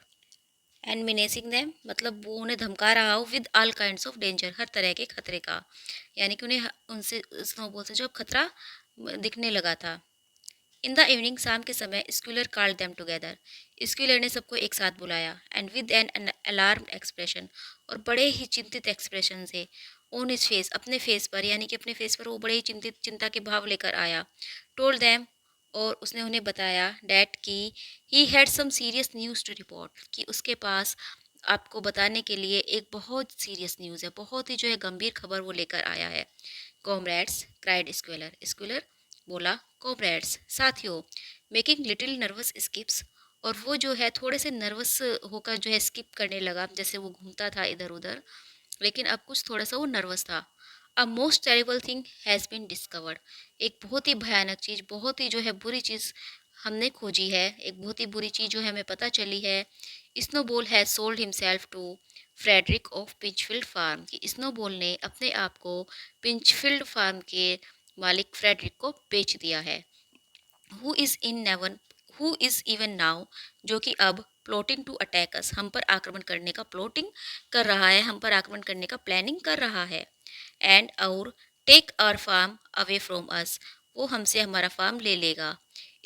and menacing them मतलब वो उन्हें धमका रहा हो with all kinds of danger, हर तरह के खतरे का, यानी कि उन्हें उनसे स्नोबॉल से जो अब खतरा दिखने लगा था। इन द इवनिंग, शाम के समय, Squealer called them together, Squealer ने सबको एक साथ बुलाया, and with an alarmed expression, और बड़े ही चिंतित एक्सप्रेशन से, ऑन हिज फेस, अपने फेस पर, यानी कि अपने फेस पर वो बड़े ही चिंतित चिंता के भाव लेकर आया। टोल्ड देम, और उसने उन्हें बताया, डैट की he had some serious news to report, कि उसके पास आपको बताने के लिए एक बहुत सीरियस न्यूज़ है, बहुत ही जो है गंभीर खबर वो लेकर आया है। कॉमरेड्स, क्राइड स्क्वेलर, स्क्वेलर बोला, कॉमरेड्स साथियों, मेकिंग लिटिल नर्वस स्किप्स, और वो जो है थोड़े से नर्वस होकर जो है स्किप करने लगा, जैसे वो घूमता था इधर उधर, लेकिन अब कुछ थोड़ा सा वो नर्वस था। A most terrible thing has been discovered, एक बहुत ही भयानक चीज़, बहुत ही जो है बुरी चीज़ हमने खोजी है, एक बहुत ही बुरी चीज़ जो है हमें पता चली है। Snowball has sold himself to Frederick of Pinchfield farm, कि स्नोबॉल ने अपने आप को पिंचफील्ड फार्म के मालिक फ्रेडरिक को बेच दिया है। Who is in even who is even now, जो कि अब प्लॉटिंग टू अटैक अस, हम पर आक्रमण करने का प्लॉटिंग कर रहा है, हम पर आक्रमण करने का प्लानिंग कर रहा है। एंड और take our farm away from us, वो हमसे हमारा फार्म ले लेगा।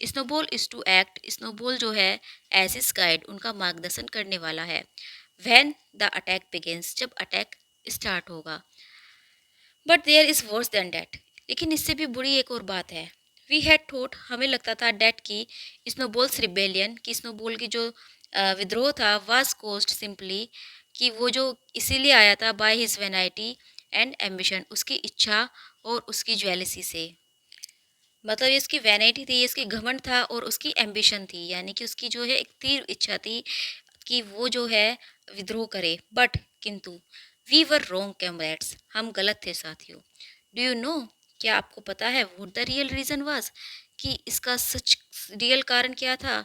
Snowball is to act, Snowball जो है एज इज गाइड, उनका मार्गदर्शन करने वाला है। व्हेन द अटैक बिगिंस, जब अटैक स्टार्ट होगा। But there is worse than that, लेकिन इससे भी बुरी एक और बात है। वी हैड थॉट, हमें लगता था, डैट की स्नोबॉल्स रिबेलियन, की स्नोबॉल की जो विद्रोह था, वाज कोस्ट सिंपली, कि वो जो इसीलिए आया था बाय हिज वेनाइटी एंड एम्बिशन, उसकी इच्छा और उसकी ज्वेलसी से। मतलब ये उसकी वैनिटी थी, ये इसकी घमंड था, और उसकी एम्बिशन थी, यानी कि उसकी जो है एक तीव्र इच्छा थी कि वो जो है विद्रोह करे। बट किंतु वी वर रोंग कैमरेड्स, हम गलत थे साथियों। डू यू नो, क्या आपको पता है what the real reason was, कि इसका सच रियल कारण क्या था।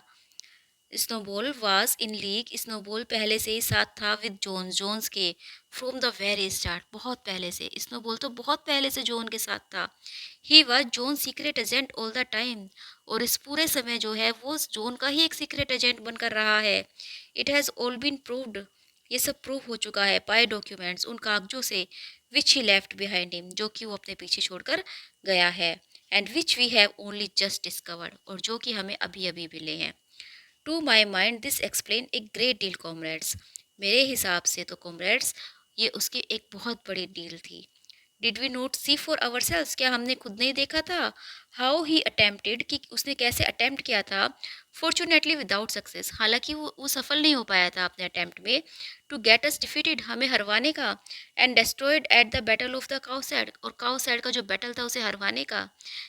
Snowball was in league, snowball पहले से ही साथ था विद जोन्स, जोन्स के, फ्रॉम द वेरी स्टार्ट, बहुत पहले से, स्नोबॉल तो बहुत पहले से जोन के साथ था। He was zone secret agent all the time, और इस पूरे समय जो है वो जोन का ही एक सीक्रेट एजेंट बनकर रहा है। It has all been proved, ये सब प्रूव हो चुका है बाय डॉक्यूमेंट्स, उन कागजों से, which he left behind him, जो कि वो अपने पीछे छोड़कर गया है। And which we have only just discovered, और जो कि हमें अभी अभी मिले हैं। To my mind this explain a great deal comrades, मेरे हिसाब से तो कॉमरेड्स ये उसकी एक बहुत बड़ी डील थी। Did we not see for ourselves, क्या हमने खुद नहीं देखा था। हाउ ही अटेम्प्टेड, कि उसने कैसे अटेम्प्ट किया था। फॉर्चुनेटली विदाउट सक्सेस, हालांकि वो सफल नहीं हो पाया था अपने अटेम्प्ट में। टू गेट अस डिफीटेड, हमें हरवाने का। And destroyed at the battle of the cowshed, और काउसेड का जो बैटल था उसे हरवाने का।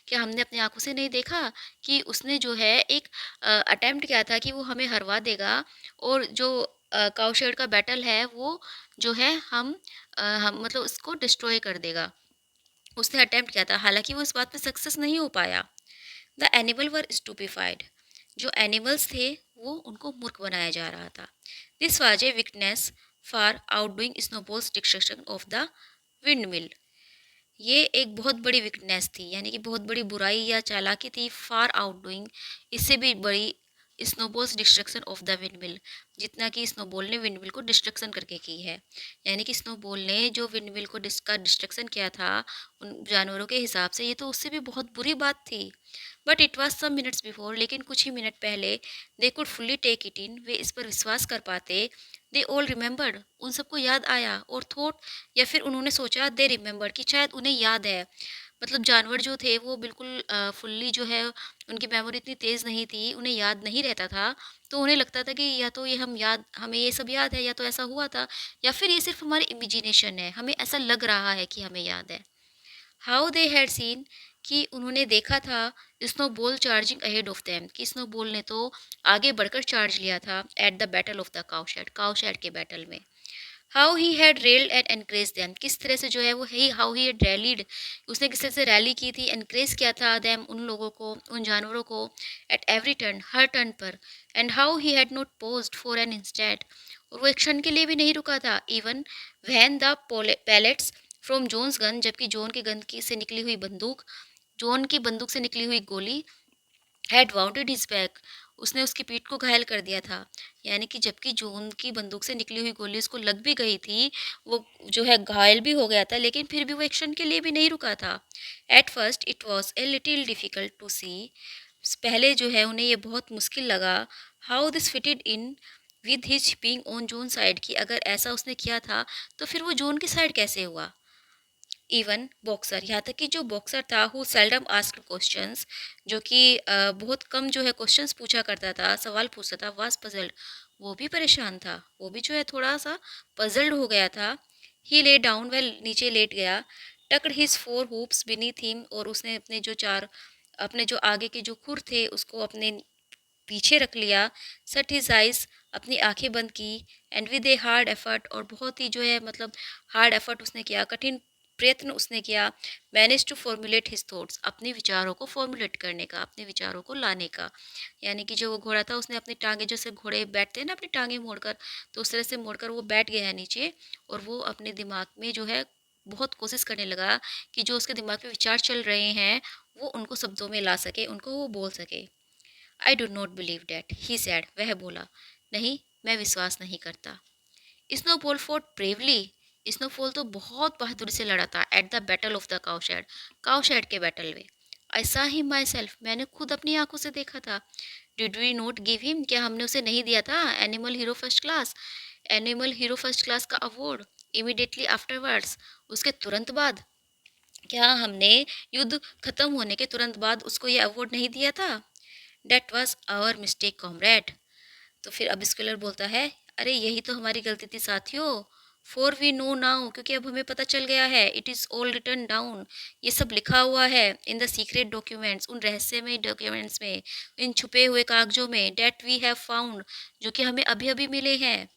क्या हमने अपनी आंखों से नहीं देखा कि उसने जो है एक अटेम्प्ट किया था कि वो हमें हरवा देगा, और जो काउशेड का बैटल है वो जो है हम मतलब उसको डिस्ट्रॉय कर देगा। उसने अटेम्प्ट किया था, हालांकि वो इस बात में सक्सेस नहीं हो पाया। द एनिमल वर स्टूपिफाइड, जो एनिमल्स थे वो उनको मूर्ख बनाया जा रहा था। This was a wickedness for outdoing Snowball's destruction of the windmill, ये एक बहुत बड़ी वीकनेस थी, यानी कि बहुत बड़ी बुराई या चालाकी थी। फार आउटडूइंग, इससे भी बड़ी, snowballs destruction of the windmill, जितना कि स्नोबॉल ने विंडमिल को डिस्ट्रक्शन करके की है। यानी कि स्नोबॉल ने जो विंडमिल को का डिस्ट्रक्शन किया था उन जानवरों के हिसाब से, ये तो उससे भी बहुत बुरी बात थी। But it was some minutes before, लेकिन कुछ ही मिनट पहले, they could fully take it in, वे इस पर विश्वास कर पाते। दे ऑल रिमेंबर्ड, उन सबको याद आया, और थॉट, या फिर उन्होंने सोचा, दे रिमेंबर्ड, कि शायद उन्हें याद है। मतलब जानवर जो थे वो बिल्कुल फुल्ली जो है उनकी मेमोरी इतनी तेज़ नहीं थी, उन्हें याद नहीं रहता था। तो उन्हें लगता था कि या तो ये हमें ये सब याद है, या तो ऐसा हुआ था, या फिर ये सिर्फ हमारी इमेजिनेशन है, हमें ऐसा लग रहा है कि हमें याद है। हाउ दे हैड सीन, कि उन्होंने देखा था Snowball charging ahead of them, कि स्नोबॉल ने तो आगे बढ़कर चार्ज लिया था at the battle of the cowshed के बैटल में। How he had rallied and encourage them, किस तरह से जो है वो ही हाउ ही हैड रैलीड, उसने किस तरह से रैली की थी, एनकरेज किया था देम, उन लोगों को, उन जानवरों को, एट एवरी टर्न, हर टर्न पर। And how he had not paused for an instant, और वो एक क्षण के लिए भी नहीं रुका था, even when the pellets from Jones gun, जबकि जोन के गन की से निकली हुई बंदूक, जोन की बंदूक से निकली हुई गोली हैड वाउंडेड हिज बैक, उसने उसकी पीठ को घायल कर दिया था। यानी कि जबकि जोन की बंदूक से निकली हुई गोली उसको लग भी गई थी, वो जो है घायल भी हो गया था, लेकिन फिर भी वो एक्शन के लिए भी नहीं रुका था। At first it was a little difficult to see, पहले जो है उन्हें ये बहुत मुश्किल लगा, how this fitted in with his being on Jones side, कि अगर ऐसा उसने किया था तो फिर वो जोन की साइड कैसे हुआ। इवन बॉक्सर, यहाँ तक कि जो बॉक्सर था हु सेल्डम आस्क्ड क्वेश्चंस, जो कि बहुत कम जो है क्वेश्चंस पूछा करता था, सवाल पूछता था, वाज पजल्ड, वो भी परेशान था, वो भी जो है थोड़ा सा पजल्ड हो गया था। ही ले डाउन, वेल नीचे लेट गया, tucked his fore hoofs beneath him, और उसने अपने जो चार, अपने जो आगे के जो खुर थे उसको अपने पीछे रख लिया, सट हिज आइज, अपनी आंखें बंद की, and with a hard effort, और बहुत ही जो है मतलब हार्ड एफर्ट उसने किया, कठिन प्रयत्न उसने किया, manage to formulate his thoughts, अपने विचारों को फॉर्मुलेट करने का, अपने विचारों को लाने का। यानी कि जो वो घोड़ा था उसने अपनी टांगे, जैसे घोड़े बैठते हैं ना अपनी टांगे मोड़कर, तो उस तरह से मोड़कर वो बैठ गया है नीचे, और वो अपने दिमाग में जो है बहुत कोशिश करने लगा कि जो उसके दिमाग में विचार चल रहे हैं वो उनको शब्दों में ला सके, उनको वो बोल सके। I do not believe that, he sad, वह बोला, नहीं, मैं विश्वास नहीं करता। स्नोफॉल फोर्ट ब्रेवली, स्नोफॉल तो बहुत बहादुरी से लड़ा था at the battle of the cowshed के बैटल में। आई सा हिम माई सेल्फ, मैंने खुद अपनी आंखों से देखा था। Did we not give him, क्या हमने उसे नहीं दिया था एनिमल हीरो फर्स्ट क्लास का अवार्ड इमिडिएटली आफ्टरवर्ड्स, उसके तुरंत बाद, क्या हमने युद्ध खत्म होने के तुरंत बाद उसको ये अवार्ड नहीं दिया था। That was our mistake comrade, तो फिर अब स्कॉलर बोलता है, अरे यही तो हमारी गलती थी साथियों। फॉर वी नो नाउ, क्योंकि अब हमें पता चल गया है, it is all return down, ये सब लिखा हुआ है, इन द सीक्रेट डॉक्यूमेंट्स, उन रहस्यमय डॉक्यूमेंट्स में, इन छुपे हुए कागजों में, डेट वी हैव फाउंड, जो कि हमें अभी अभी मिले हैं।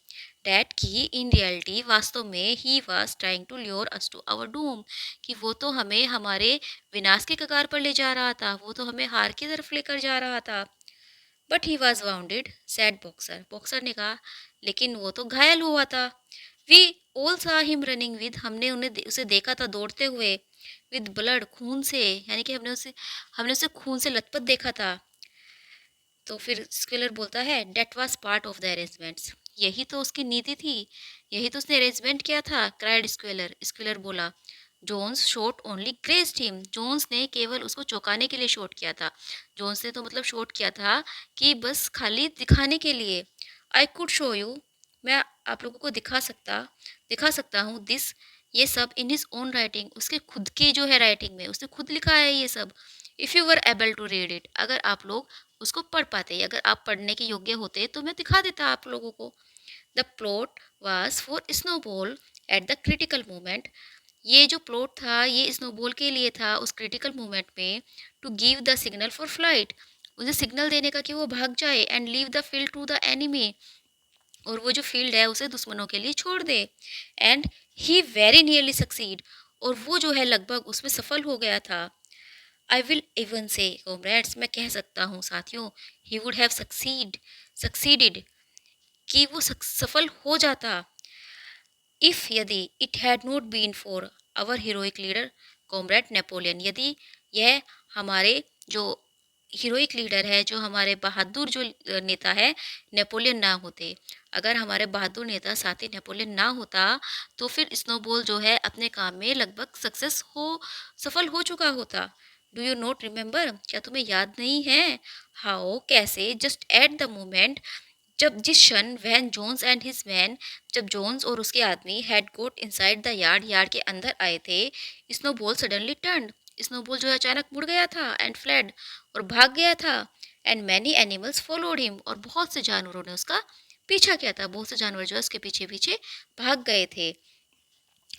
डैट की इन रियलिटी, वास्तव में, he was trying to lure us to our doom, कि वो तो हमें हमारे विनाश की कगार पर ले जा रहा था, वो तो हमें हार की तरफ लेकर जा रहा था। But he was wounded, said Boxer, Boxer ने कहा, लेकिन वो तो घायल हुआ था। We all saw him running with, हमने उसे देखा था दौड़ते हुए, विद ब्लड, खून से, यानी कि हमने उसे खून से लथपथ देखा था। तो फिर स्क्वेलर बोलता है, that was part of the arrangements, यही तो उसकी नीति थी, यही तो उसने अरेंजमेंट किया था। क्राइड स्क्वेलर, स्क्वेलर बोला, Jones shot only grazed him, जोन्स ने केवल उसको चौंकाने के लिए शॉट किया था। जोन्स ने तो मतलब शॉट किया था कि बस खाली दिखाने के लिए। आई कुड शो यू, मैं आप लोगों को दिखा सकता हूँ, दिस, ये सब इन हिज ओन राइटिंग, उसके खुद की जो है राइटिंग में, उसने खुद लिखा है ये सब। If you were able to read it, अगर आप लोग उसको पढ़ पाते, अगर आप पढ़ने के योग्य होते तो मैं दिखा देता आप लोगों को। The plot was for snowball eight the critical moment, ये जो प्लॉट था ये स्नोबॉल के लिए था उस क्रिटिकल मोमेंट में, to give the signal for flight, उसे सिग्नल देने का कि वो भाग जाए, and leave the field to the enemy, और वो जो फील्ड है उसे दुश्मनों के लिए छोड़ दे। And he very nearly succeed, और वो जो है लगभग उसमें सफल हो गया था। आई विल इवन से कॉमरेड्स, मैं कह सकता हूँ साथियों, ही वुड हैव सक्सीडेड, कि वो सफल हो जाता, इफ, यदि, it had not been for our heroic leader comrade Napoleon, यदि यह हमारे जो हीरोइक लीडर है, जो हमारे बहादुर जो नेता है, नेपोलियन ना होते, अगर हमारे बहादुर नेता साथी नेपोलियन ना होता, तो फिर स्नोबॉल जो है अपने काम में लगभग सफल हो चुका होता। डू यू नॉट रिमेंबर, क्या तुम्हें याद नहीं है, हाउ, कैसे, जस्ट एट द मोमेंट, जब जिस क्षण when Jones and his men, जब जोन्स और उसके आदमी had got inside the yard के अंदर आए थे, स्नोबॉल सडनली टर्न, स्नोबॉल जो है अचानक मुड़ गया था, एंड फ्लैड, और भाग गया था, and many animals followed him, और बहुत से जानवरों ने उसका पीछा किया था, बहुत से जानवर जो है उसके पीछे पीछे भाग गए थे।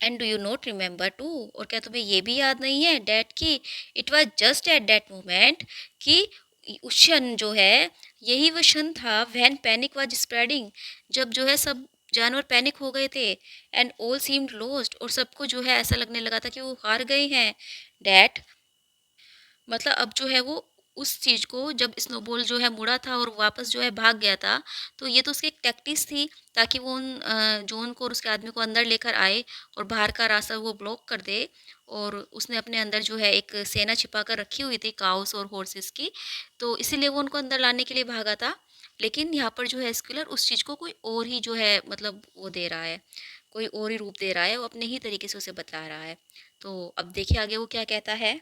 And do you not remember too, और क्या तुम्हें ये भी याद नहीं है डैट की it was just at that moment कि उस क्षण जो है, यही वो क्षण था व्हेन पैनिक वाज स्प्रेडिंग, जब जो है सब जानवर पैनिक हो गए थे, एंड ऑल सीम्ड लॉस्ट, और सबको जो है ऐसा लगने लगा था कि वो हार गए हैं। डैट मतलब अब जो है वो उस चीज़ को, जब स्नोबॉल जो है मुड़ा था और वापस जो है भाग गया था, तो ये तो उसकी एक टैक्टिस थी ताकि वो उन जॉन को और उसके आदमी को अंदर लेकर आए और बाहर का रास्ता वो ब्लॉक कर दे। और उसने अपने अंदर जो है एक सेना छिपा कर रखी हुई थी काउस और हॉर्सेस की, तो इसीलिए वो उनको अंदर लाने के लिए भागा था। लेकिन यहाँ पर जो है स्किलर उस चीज़ को कोई और ही जो है मतलब वो दे रहा है, कोई और ही रूप दे रहा है, वो अपने ही तरीके से उसे बता रहा है। तो अब देखिए आगे वो क्या कहता है।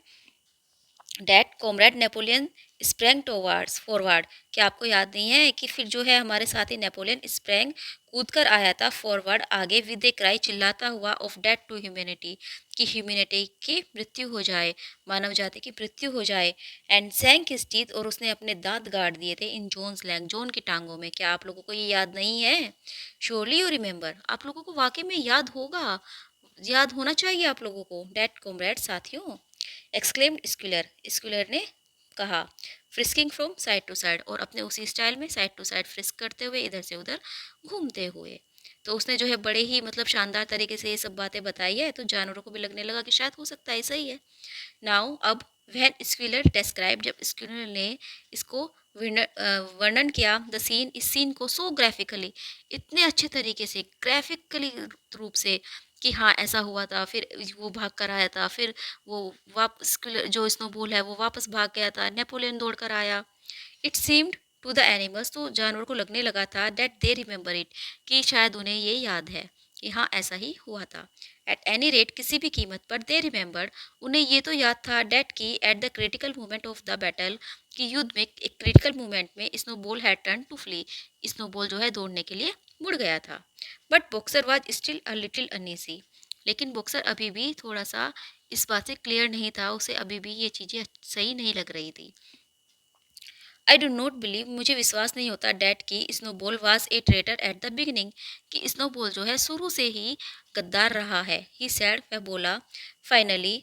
That comrade Napoleon sprang towards forward, क्या आपको याद नहीं है कि फिर जो है हमारे साथी नेपोलियन स्प्रैंग कूद कर आया था फॉरवर्ड आगे, विद ए क्राई चिल्लाता हुआ ऑफ डेथ टू ह्यूमैनिटी, कि ह्यूमैनिटी की मृत्यु हो जाए, मानव जाति की मृत्यु हो जाए। एंड सैंक हिज टीथ, और उसने अपने दांत गाड़ दिए थे इन जोन्स लैंग, जोन की टांगों में। क्या आप लोगों को ये याद नहीं है? श्योरली यू रिमेंबर, आप लोगों को वाकई में याद होगा, याद होना चाहिए आप लोगों को। डेट कॉमरेड साथियों, एक्सक्लेम्ड स्क्यूलर, स्क्यूलर ने कहा, frisking from side to side, और अपने उसी स्टाइल में साइड टू साइड फ्रिस्क करते हुए इधर से उधर घूमते हुए। तो उसने जो है बड़े ही मतलब शानदार तरीके से ये सब बातें बताई है, तो जानवरों को भी लगने लगा कि शायद हो सकता है सही है। नाउ अब व्हेन स्क्विलर डिस्क्राइब, जब स्क्विलर ने इसको वर्णन किया, द सीन, इस सीन को सो ग्राफिकली, इतने अच्छे तरीके से ग्राफिकली रूप से, कि हाँ ऐसा हुआ था, फिर वो भाग कर आया था, फिर वो वापस जो स्नोबॉल है वो वापस भाग गया था, नेपोलियन दौड़ कर आया। It seemed to the animals, तो जानवर को लगने लगा था, दैट दे रिमेंबर इट, कि शायद उन्हें ये याद है कि हाँ ऐसा ही हुआ था। एट एनी रेट, किसी भी कीमत पर, दे रिमेंबर, उन्हें ये तो याद था, डेट की at the critical moment of the battle, कि युद्ध में एक क्रिटिकल मोमेंट में Snowball had turn to flee, Snowball जो है दौड़ने के लिए मुड़ गया था। But Boxer was still a little uneasy, लेकिन बॉक्सर अभी भी थोड़ा सा इस बात से क्लियर नहीं था, उसे अभी भी ये चीज़ें सही नहीं लग रही थी। आई डू नॉट बिलीव, मुझे विश्वास नहीं होता डैट की snowball was a traitor at the beginning, कि स्नोबॉल जो है शुरू से ही गद्दार रहा है। ही सैड, वह बोला, फाइनली,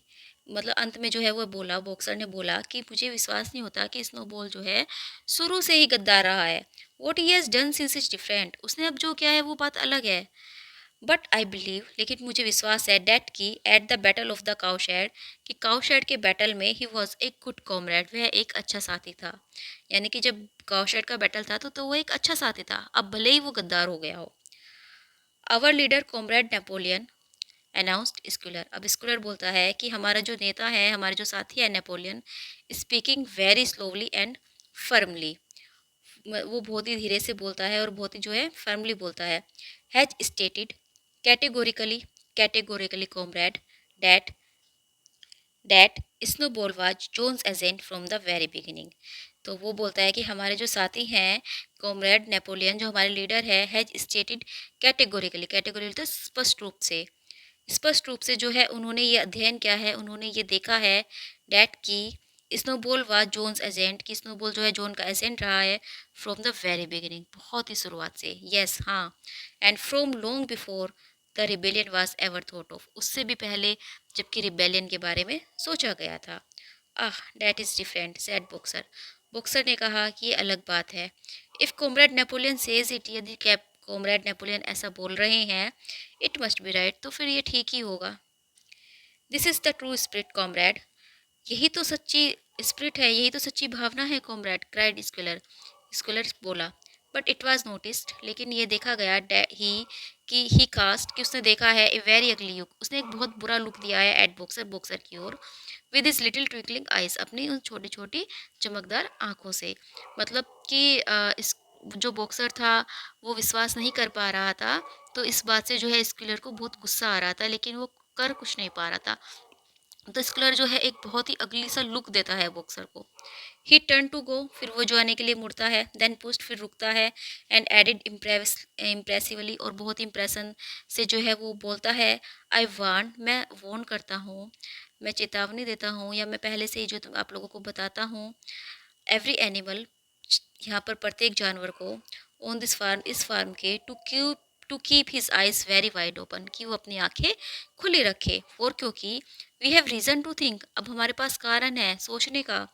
मतलब अंत में जो है वो बोला, बॉक्सर ने बोला कि मुझे विश्वास नहीं होता कि स्नोबॉल जो है शुरू से ही गद्दार रहा है। What he has done since is different, उसने अब जो किया है वो बात अलग है। बट आई बिलीव, लेकिन मुझे विश्वास है, डैट की at the battle of the cowshed, कि काउशेड के बैटल में ही वॉज एक गुड कॉमरेड, वह एक अच्छा साथी था। यानी कि जब काउशेड का बैटल था तो वो एक अच्छा साथी था, अब भले ही वो गद्दार हो गया हो। Our leader comrade Napoleon announced Squealer, अब स्कूलर बोलता है कि हमारा जो नेता है, हमारे जो साथी है Napoleon, speaking very slowly and firmly, वो बहुत ही धीरे से बोलता है और बहुत ही जो है फर्मली बोलता है, has stated categorically, categorically comrade, that that Snowball was Jones agent from the very beginning. तो वो बोलता है कि हमारे जो साथी हैं, कॉमरेड नेपोलियन जो हमारे लीडर है, हैज स्टेटेड कैटेगोरिकली, कैटेगोरिकली तो स्पष्ट रूप से, स्पष्ट रूप से जो है उन्होंने ये अध्ययन किया है, उन्होंने ये देखा है, डैट की स्नोबॉल वाज जोन्स एजेंट, कि स्नोबॉल जो है जोन का एजेंट रहा है फ्रॉम द वेरी बिगिनिंग, बहुत ही शुरुआत से। यस हाँ, and from long before the rebellion was ever thought of, उससे भी पहले जबकि रिबेलियन के बारे में सोचा गया था। Ah, that is different, said Boxer, Boxer ने कहा कि ये अलग बात है। If comrade Napoleon says it, यदि कैप कॉमरेड नेपोलियन ऐसा बोल रहे हैं, इट मस्ट बी राइट, तो फिर ये ठीक ही होगा। This is the true spirit comrade, यही तो सच्ची स्पिरिट है, यही तो सच्ची भावना है कॉमरेड, क्राइड स्कूलर, स्कूलर बोला। बट इट वॉज नोटिस्ड, लेकिन ये देखा गया, ही कि ही कास्ट, कि उसने देखा है, ए वेरी अगली लुक, उसने एक बहुत बुरा लुक दिया है एट बॉक्सर, बॉक्सर की ओर, with his little twinkling eyes, अपनी उन छोटी छोटी चमकदार आंखों से। मतलब कि इस जो बॉक्सर था वो विश्वास नहीं कर पा रहा था, तो इस बात से जो है स्कूलर को बहुत गुस्सा आ रहा था, लेकिन वो कर कुछ नहीं पा रहा था। तो स्कलर जो है एक बहुत ही अगली सा लुक देता है बॉक्सर को। ही टर्न टू गो, फिर वो जो आने के लिए मुड़ता है, देन पुस्ट, फिर रुकता है, एंड एडिड इम्प्रेसिवली, और बहुत इम्प्रेशन से जो है वो बोलता है, आई वार्न, मैं वार्न करता हूँ, मैं चेतावनी देता हूँ, या मैं पहले से ही जो आप लोगों को बताता हूँ, एवरी एनिमल, यहाँ पर प्रत्येक जानवर को, ऑन दिस फार्म, इस फार्म के, to keep his eyes very wide open, कि वो अपनी आंखें खुली रखे, और क्योंकि we have reason to think, अब हमारे पास कारण है सोचने का,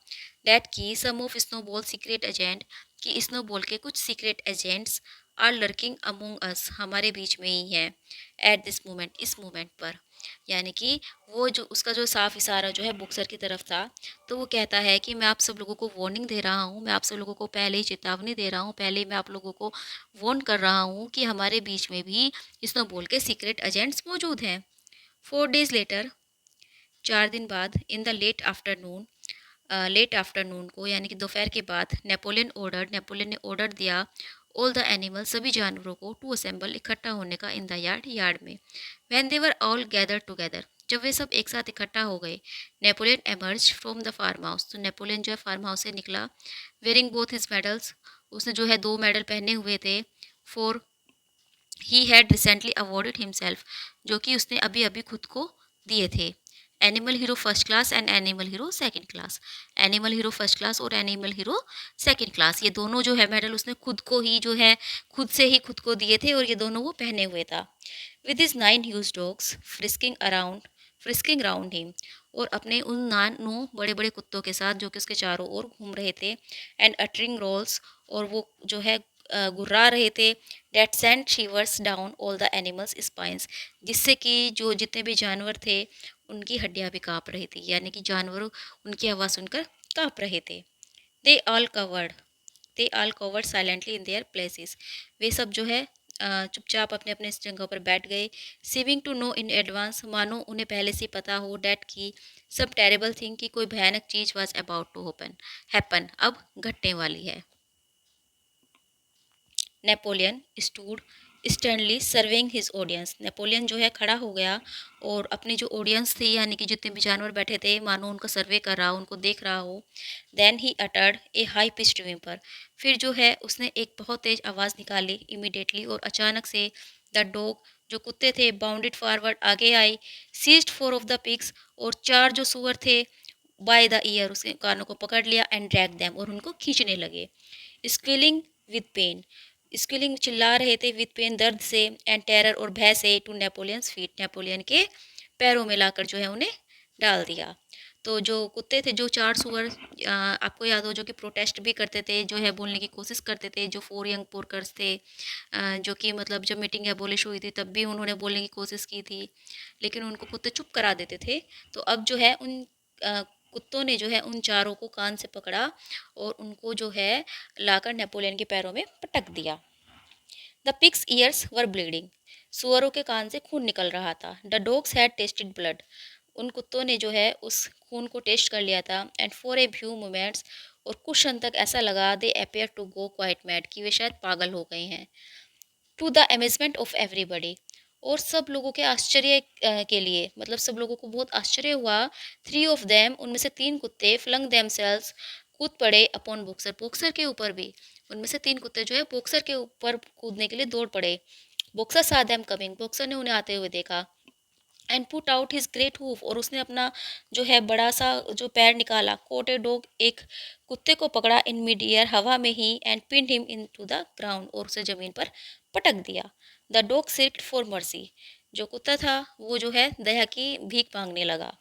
डैट की some of Snowball secret agent, कि स्नोबॉल के कुछ secret agents are lurking among us, हमारे बीच में ही है, एट दिस मोमेंट, इस मोमेंट पर। यानी कि वो जो उसका जो साफ इशारा जो है बॉक्सर की तरफ था, तो वो कहता है कि मैं आप सब लोगों को वार्निंग दे रहा हूँ, मैं आप सब लोगों को पहले ही चेतावनी दे रहा हूँ, पहले ही मैं आप लोगों को वार्न कर रहा हूँ कि हमारे बीच में भी स्नोबॉल के सीक्रेट एजेंट्स मौजूद हैं। 4 days लेटर, 4 दिन बाद, इन द लेट आफ्टरनून को, यानी कि दोपहर के बाद, नेपोलियन ने ऑर्डर दिया ऑल द एनिमल, सभी जानवरों को, टू असेंबल, इकट्ठा होने का, इन द यार्ड में। When they were all gather together, जब वे सब एक साथ इकट्ठा हो गए, Napoleon emerge from the farm house, तो नेपोलियन जो है फार्म हाउस से निकला, वेयरिंग बोथ हिज मेडल्स, उसने जो है 2 मेडल पहने हुए थे, for he had recently awarded himself, जो कि उसने अभी अभी खुद को दिए थे, animal hero first class and animal hero second class. Animal hero first class और एनिमल हीरो सेकंड क्लास, ये दोनों जो है मेडल उसने खुद को ही जो है खुद से ही खुद को दिए थे, और ये दोनों वो पहने हुए था। With his 9 huge dogs frisking round him, और अपने उन 9 बड़े बड़े कुत्तों के साथ जो कि उसके चारों ओर घूम रहे थे, एंड अटरिंग रोल्स, और वो जो है गुर्रा रहे थे, that sent shivers down all the animals spines, जिससे कि जो जितने भी जानवर थे उनकी हड्डियां भी काँप रही थी, यानी कि जानवर उनकी आवाज़ सुनकर काँप रहे थे। They all cowered they all cowered silently in their places, वे सब जो है चुपचाप अपने अपने जगहों पर बैठ गए, seeming to know in advance, मानो उन्हें पहले से पता हो, डैट की सब टेरेबल थिंग, की कोई भयानक चीज़ वाज अबाउट टू हैपन, अब घटने वाली है। Napoleon stood sternly serving his audience, Napoleon जो है खड़ा हो गया और अपनी जो ऑडियंस थी, यानी कि जितने भी जानवर बैठे थे, मानो उनका सर्वे कर रहा हो, उनको देख रहा हो। Then he uttered a high pitched whimper, फिर जो है उसने एक बहुत तेज आवाज़ निकाली इमीडिएटली, और अचानक से द डॉग, जो कुत्ते थे, बाउंडेड फॉरवर्ड, आगे आई, सीज्ड 4 of the pigs, और 4 जो सुअर थे, बाय द ईयर, उसके कानों को पकड़ लिया, एंड ड्रैग देम, और उनको खींचने लगे, स्क्विलिंग विद पेन, स्क्विलिंग चिल्ला रहे थे, विद पेन, दर्द से, एंड टेरर, और भय से, टू नेपोलियंस फीट, नेपोलियन के पैरों में लाकर जो है उन्हें डाल दिया। तो जो कुत्ते थे, जो 4 सुअर, आपको याद हो, जो कि प्रोटेस्ट भी करते थे, जो है बोलने की कोशिश करते थे, जो 4 यंग पोर्कर्स थे, जो कि मतलब जब मीटिंग एबोलिश हुई थी तब भी उन्होंने बोलने की कोशिश की थी, लेकिन उनको कुत्ते चुप करा देते थे। तो अब जो है उन कुत्तों ने जो है उन चारों को कान से पकड़ा और उनको जो है लाकर नेपोलियन के पैरों में पटक दिया। The pigs years were bleeding, सुअरों के कान से खून निकल रहा था। The dogs had tested blood, उन कुत्तों ने जो है उस खून को टेस्ट कर लिया था। And for a few moments, और कुछ क्षण तक ऐसा लगा, they appear to go quite mad, कि वे शायद पागल हो गए हैं। To the amazement of everybody, और सब लोगों के आश्चर्य के लिए, मतलब सब लोगों को बहुत आश्चर्य हुआ। 3 of them, उनमें से 3 कुत्ते, फ्लंग देमसेल्व्स, कूद पड़े, अपॉन बॉक्सर, बॉक्सर के ऊपर भी, उनमें से 3 कुत्ते जो है बॉक्सर के ऊपर कूदने के लिए दौड़ पड़े। बॉक्सर सा देम कमिंग, बॉक्सर ने उन्हें आते हुए देखा। And put out his great hoof, और उसने अपना जो है बड़ा सा जो पैर निकाला। कोट ए डॉग, एक कुत्ते को पकड़ा, इन मिड एयर, हवा में ही, and pin him into the ground, और उसे जमीन पर पटक दिया। The dog shrieked for mercy, जो कुत्ता था वो जो है दया की भीख मांगने लगा।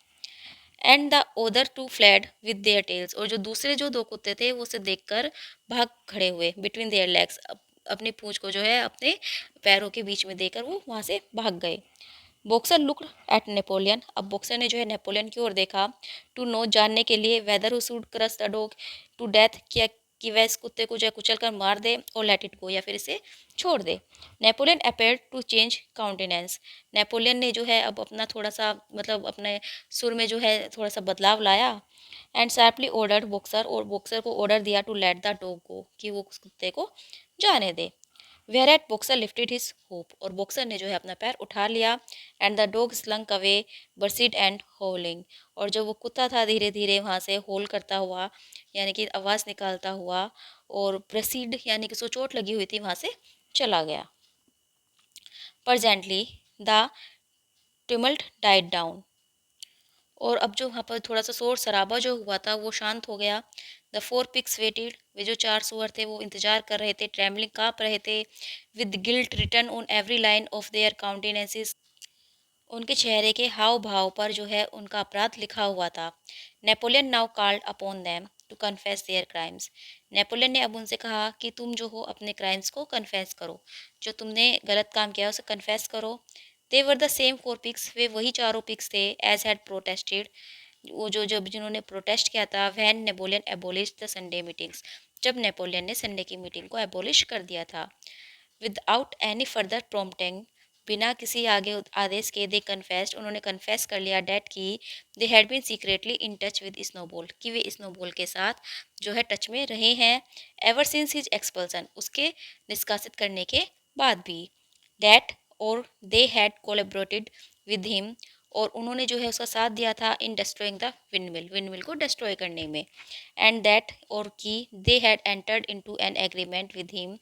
And the other 2 fled with their tales, और जो दूसरे जो 2 कुत्ते थे वो उसे देखकर भाग खड़े हुए, बिटवीन देयर लेग्स, अपनी पूंछ को जो है अपने पैरों के बीच में देकर वो वहाँ से भाग गए। बॉक्सर लुक्ड एट नेपोलियन, अब बॉक्सर ने जो है नेपोलियन की ओर देखा, टू नो, जानने के लिए, whether who should crush the dog to death, क्या कि वह इस कुत्ते को जो है कुचल कर मार दे, और लेट इट गो, या फिर इसे छोड़ दे। Napoleon appeared to change countenance, Napoleon ने जो है अब अपना थोड़ा सा, मतलब अपने सुर में जो है थोड़ा सा बदलाव लाया। एंड शार्पली ऑर्डर्ड बॉक्सर, और बॉक्सर को ऑर्डर दिया, to let the dog go, कि वो उस कुत्ते को जाने दे। Whereat Boxer lifted his hoof, और बॉक्सर ने जो है अपना पैर उठा लिया। And the dog slunk away, bruised and howling, और जो वो कुत्ता था धीरे धीरे वहाँ से होल करता हुआ, यानी कि आवाज़ निकालता हुआ, और प्रसीड, यानी कि उसको चोट लगी हुई थी, वहाँ से चला गया। Presently the tumult died down, और अब जो वहाँ पर थोड़ा सा शोर शराबा जो हुआ था वो शांत हो गया। द 4 pigs वेटेड, वे जो 4 सुअर थे वो इंतजार कर रहे थे, ट्रेमलिंग काँप रहे थे, with guilt written on every line of their countenances, उनके चेहरे के हाव भाव पर जो है उनका अपराध लिखा हुआ था। Napoleon now called upon them to confess their crimes, Napoleon ने अब उनसे कहा कि तुम जो हो अपने क्राइम्स को कन्फेस करो, जो तुमने गलत काम किया उसे कन्फेस करो। दे वर द सेम 4 पिग्स, वे वही 4 पिग्स थे, एज हैड प्रोटेस्टेड, वो जो जब जिन्होंने प्रोटेस्ट किया था, when Napoleon abolish the Sunday meetings, जब नेपोलियन ने संडे की मीटिंग को एबोलिश कर दिया था। विदाउट एनी फर्दर प्रॉम्प्टिंग, बिना किसी आगे आदेश के, दे कन्फेस्ड, उन्होंने कन्फेस कर लिया डेट कि they had been secretly in touch with Snowball, कि वे स्नोबॉल के साथ जो है टच में रहे हैं एवर सिंस हिज एक्सपल्सन, उसके निष्कासित करने के बाद भी। डेट और they had collaborated with him, और उन्होंने जो है उसका साथ दिया था इन डिस्ट्रॉइंग द विंडमिल, विंडमिल को डिस्ट्रॉय करने में। एंड दैट और कि they had entered into an agreement with him,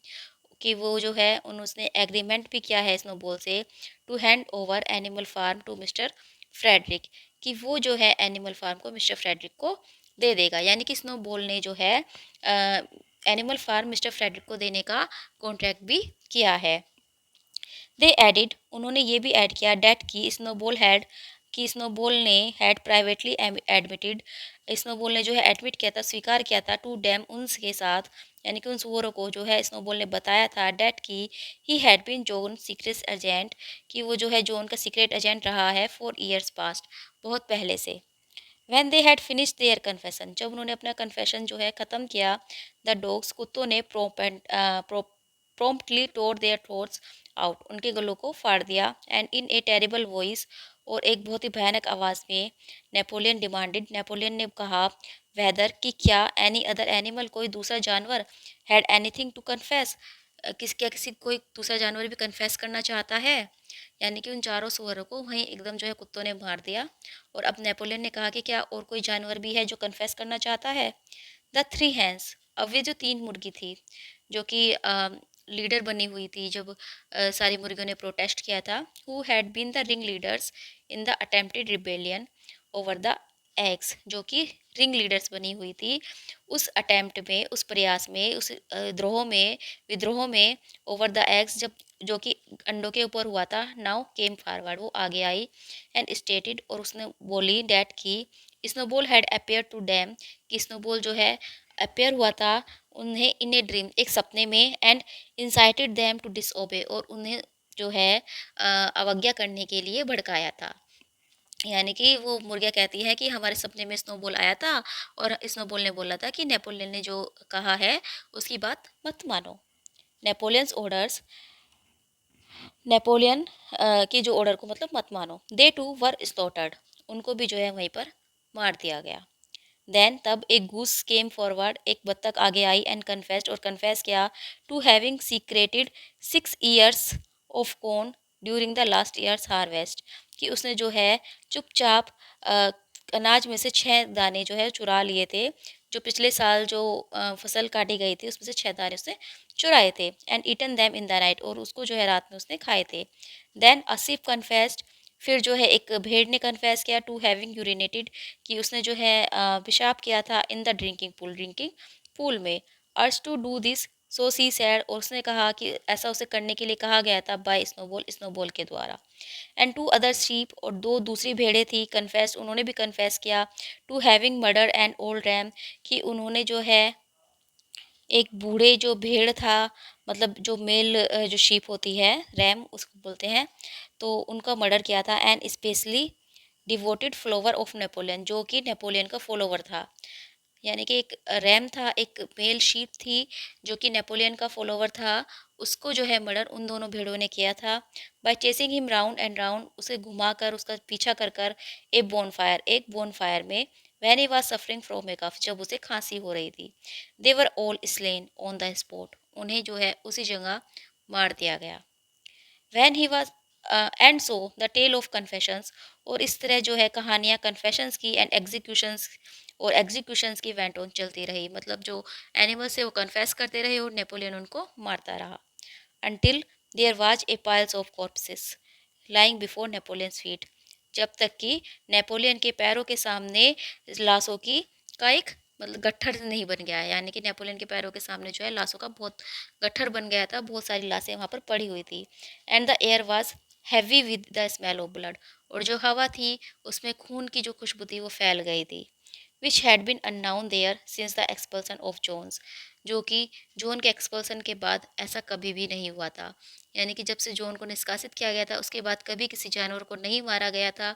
कि वो जो है उन उसने एग्रीमेंट भी किया है स्नोबॉल से, to hand over Animal Farm to Mister Frederick, कि वो जो है एनिमल फार्म को मिस्टर फ्रेडरिक को दे देगा, यानी कि स्नोबॉल ने जो है एनिमल फार्म मिस्टर फ्रेडरिक को देने का कॉन्ट्रैक्ट भी किया है। दे एडिड, उन्होंने ये भी ऐड किया डेट की स्नोबॉल हैड, कि स्नोबॉल ने हैड प्राइवेटली एडमिटेड, स्नोबॉल ने जो है एडमिट किया था, स्वीकार किया था, टू डैम, उनके साथ, यानी कि उन सुअरों को जो है स्नोबॉल ने बताया था डेट की he had been Jones secret agent, कि वो जो है जोन का सीक्रेट एजेंट रहा है फॉर ईयर्स पास्ट, बहुत पहले से। When they had finished their confession, जब उन्होंने अपना कन्फेशन जो है ख़त्म किया, द डॉग्स, कुत्तों ने promptly tore their throats out, उनके गलों को फाड़ दिया, and in a terrible voice, और एक बहुत ही भयानक आवाज़ में, नेपोलियन डिमांडेड, नेपोलियन ने कहा, वेदर, कि क्या, एनी अदर एनिमल, कोई दूसरा जानवर, हैड एनीथिंग टू कन्फेस, क्या किसी कोई दूसरा जानवर भी कन्फेस करना चाहता है, यानी कि उन 4 सुअरों को वहीं एकदम जो है कुत्तों ने मार दिया। और अब नेपोलियन ने कहा कि क्या और कोई जानवर भी है जो कन्फेस करना चाहता है। द 3 हैंस, अब वे जो 3 मुर्गी थी, जो कि लीडर बनी हुई थी जब सारी मुर्गियों ने प्रोटेस्ट किया था, who had been the ring leaders in the attempted rebellion over the eggs, जो कि रिंग लीडर्स बनी हुई थी उस अटेम्प्ट में, उस प्रयास में, उस द्रोह में, विद्रोह में, ओवर द एग्स, जब जो कि अंडों के ऊपर हुआ था, नाउ केम फारवर्ड, वो आगे आई, एंड स्टेटेड, और उसने बोली डेट की Snowball had appear to them, कि स्नोबॉल जो है अपेयर हुआ था उन्हें इन ए ड्रीम, एक सपने में, and incited them to disobey, और उन्हें जो है अवज्ञा करने के लिए भड़काया था। यानी कि वो मुर्गियाँ कहती हैं कि हमारे सपने में स्नोबॉल आया था और स्नोबॉल ने बोला था कि नेपोलियन ने जो कहा है उसकी बात मत मानो। नेपोलियंस ऑर्डर्स, नेपोलियन की जो ऑर्डर को मतलब मत मानो। दे टू वर स्लॉटर्ड, उनको भी जो है वहीं पर मार दिया गया। देन तब एक गूस केम फॉरवर्ड, एक बत्तख आगे आई, एंड कन्फेस्ड, और कन्फेस किया, to having secreted 6 ears of corn during the last year's harvest, कि उसने जो है चुपचाप अनाज में से 6 दाने जो है चुरा लिए थे, जो पिछले साल जो फसल काटी गई थी उसमें से 6 दाने उसने चुराए थे, and eaten them in the night, और उसको जो है रात में उसने खाए थे। देन असीफ कन्फेस्ड, फिर जो है एक भेड़ ने कन्फेस किया, टू हैविंग यूरिनेटेड, कि उसने जो है पेशाब किया था इन द ड्रिंकिंग पूल में, urged to do this, so she said, और उसने कहा कि ऐसा उसे करने के लिए कहा गया था बाय स्नोबॉल, स्नोबॉल के द्वारा। एंड 2 अदर शीप, और 2 दूसरी भेड़ें थी, कन्फेस, उन्होंने भी कन्फेस किया, to having murder and old ram, कि उन्होंने जो है एक बूढ़े जो भेड़ था, मतलब जो मेल जो शीप होती है, रैम उसको बोलते हैं, तो उनका मर्डर किया था, and specially devoted follower of Napoleon, जो कि नेपोलियन का फॉलोवर था। यानी कि एक रैम था, एक मेल शीप थी जो कि नेपोलियन का फॉलोवर था, उसको जो है मर्डर उन दोनों भेड़ों ने किया था, by chasing him round and round, उसे घुमाकर उसका पीछा कर कर, ए बोनफायर, एक बोनफायर में, when he was suffering from a cough, जब उसे खांसी हो रही थी। They were all slain on the spot, उन्हें जो है उसी जगह मार दिया गया। When he was and so the tale of confessions, और इस तरह जो है कहानियाँ कन्फेशंस की एंड एग्जीक्यूशंस, और एग्जीक्यूशंस की वेंट ऑन चलती रही, मतलब जो एनिमल से वो कन्फेस करते रहे और नेपोलियन उनको मारता रहा, until there was a piles of corpses lying before Napoleon's feet, जब तक कि नेपोलियन के पैरों के सामने लाशों की का एक मतलब गट्ठर नहीं बन गया है, यानी कि नेपोलियन के पैरों के सामने जो है लाशों का बहुत गट्ठर बन गया था, बहुत सारी लाशें वहाँ पर पड़ी हुई थी। And the air was heavy with the smell of blood, और जो हवा थी उसमें खून की जो खुशबू थी वो फैल गई थी, which had been unknown there since the expulsion of Jones, जो कि जोन के एक्सपल्सन के बाद ऐसा कभी भी नहीं हुआ था। यानी कि जब से जोन को निष्कासित किया गया था उसके बाद कभी किसी जानवर को नहीं मारा गया था,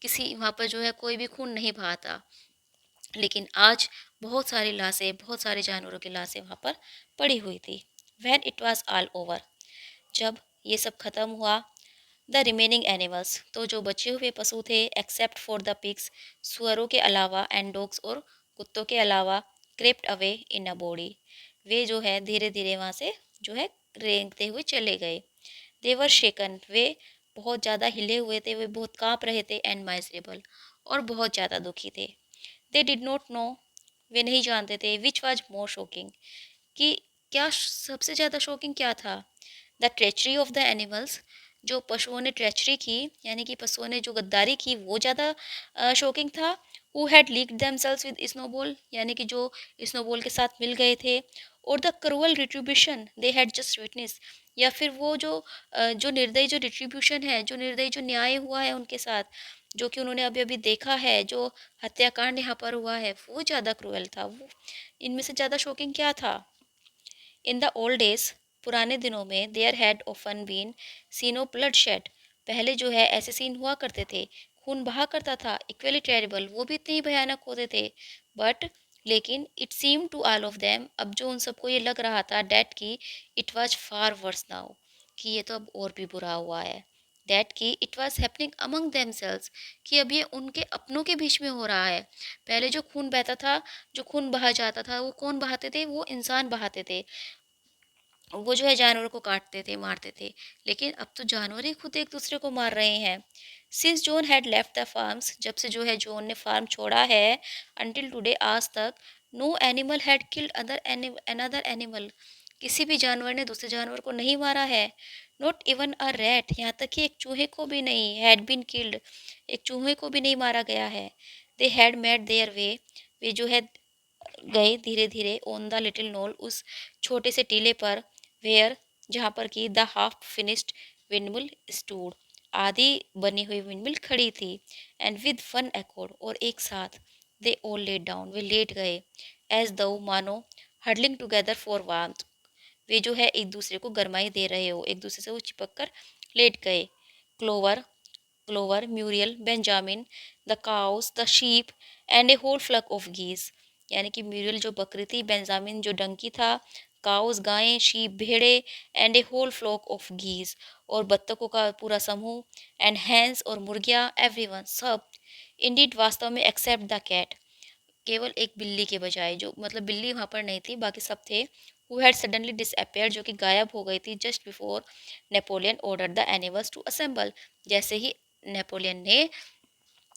किसी वहाँ पर जो है कोई भी खून नहीं बहा था। लेकिन आज बहुत सारी लाशें, बहुत सारे जानवरों की लाशें वहाँ पर पड़ी हुई थी। When it was all over, जब ये सब खत्म हुआ, द रिमेनिंग एनिमल्स, तो जो बचे हुए पशु थे, एक्सेप्ट फॉर द पिग्स, सुअरों के अलावा, एंड डॉग्स और कुत्तों के अलावा, crept away in a body, वे जो है धीरे धीरे वहाँ से जो है रेंगते हुए चले गए। देवर शेकन, वे बहुत ज़्यादा हिले हुए थे, वे बहुत काँप रहे थे, एंड माइजरेबल, और बहुत ज़्यादा दुखी थे। दे डिड नॉट नो, वे नहीं जानते थे, विच वॉज मोर शॉकिंग, कि क्या सबसे ज़्यादा शॉकिंग क्या था। The treachery of the animals, जो पशुओं ने ट्रेचरी की, यानी कि पशुओं ने जो गद्दारी की वो ज़्यादा शॉकिंग था। Who had leaked themselves with snowball, यानी कि जो स्नोबॉल के साथ मिल गए थे, और the cruel retribution they had just witness, या फिर वो जो निर्दयी जो रिट्रीब्यूशन है, जो निर्दयी जो न्याय हुआ है उनके साथ, जो कि उन्होंने अभी अभी देखा है, जो हत्याकांड यहाँ पर हुआ है, वो ज़्यादा क्रूअल था। वो इनमें से ज़्यादा शॉकिंग क्या था। इन द ओल्ड डेज, पुराने दिनों में, there had often been scenes of bloodshed, पहले जो है ऐसे सीन हुआ करते थे, खून बहा करता था, इक्वली टेरेबल, वो भी इतने ही भयानक होते थे। बट लेकिन it seem to all of them, अब जो उन सबको ये लग रहा था डेट की, it was far worse now, कि ये तो अब और भी बुरा हुआ है। दैट की it was happening among themselves, कि अब ये उनके अपनों के बीच में हो रहा है। पहले जो खून बहता था, जो खून बहा जाता था, वो कौन बहाते थे, वो इंसान बहाते थे, वो जो है जानवरों को काटते थे, मारते थे। लेकिन अब तो जानवर ही खुद एक दूसरे को मार रहे हैं। Since John had left the farms, जब से जो है जॉन ने फार्म छोड़ा है, अंटिल टुडे, आज तक, no animal had killed another animal, किसी भी जानवर ने दूसरे जानवर को नहीं मारा है। नॉट इवन अ रैट, यहाँ तक कि एक चूहे को भी नहीं, हैड बीन किल्ड, एक चूहे को भी नहीं मारा गया है। They had made their way जो है गए धीरे धीरे ऑन द लिटिल नोल, उस छोटे से टीले पर, वेयर, जहाँ पर कि the half finished windmill stood, आधी बनी हुई विंडमिल खड़ी थी। एंड विद वन एकॉर्ड, और एक साथ, they all let down, way late गए, एज दो मानो हडलिंग टुगेदर फॉर वार्मथ, वे जो है एक दूसरे को गरमाई दे रहे हो, एक दूसरे से वो चिपक कर लेट गए। Clover, Clover, Muriel, Benjamin, the cows, the sheep, and a whole flock of geese, यानी कि म्यूरियल जो बकरी थी, बेंजामिन जो डंकी था, काउस गायें, शीप भेड़े, and a whole flock of geese, और बत्तखों का पूरा समूह, एंड हैंस और मुर्गियाँ, एवरीवन, सब, इंडीड वास्तव में, एक्सेप्ट द कैट, केवल एक बिल्ली के बजाय, जो मतलब बिल्ली वहाँ पर नहीं थी, बाकी सब थे। हु हैड सडनली डिसअपेयर, जो कि गायब हो गई थी, just before Napoleon order the animals to assemble, जैसे ही नेपोलियन ने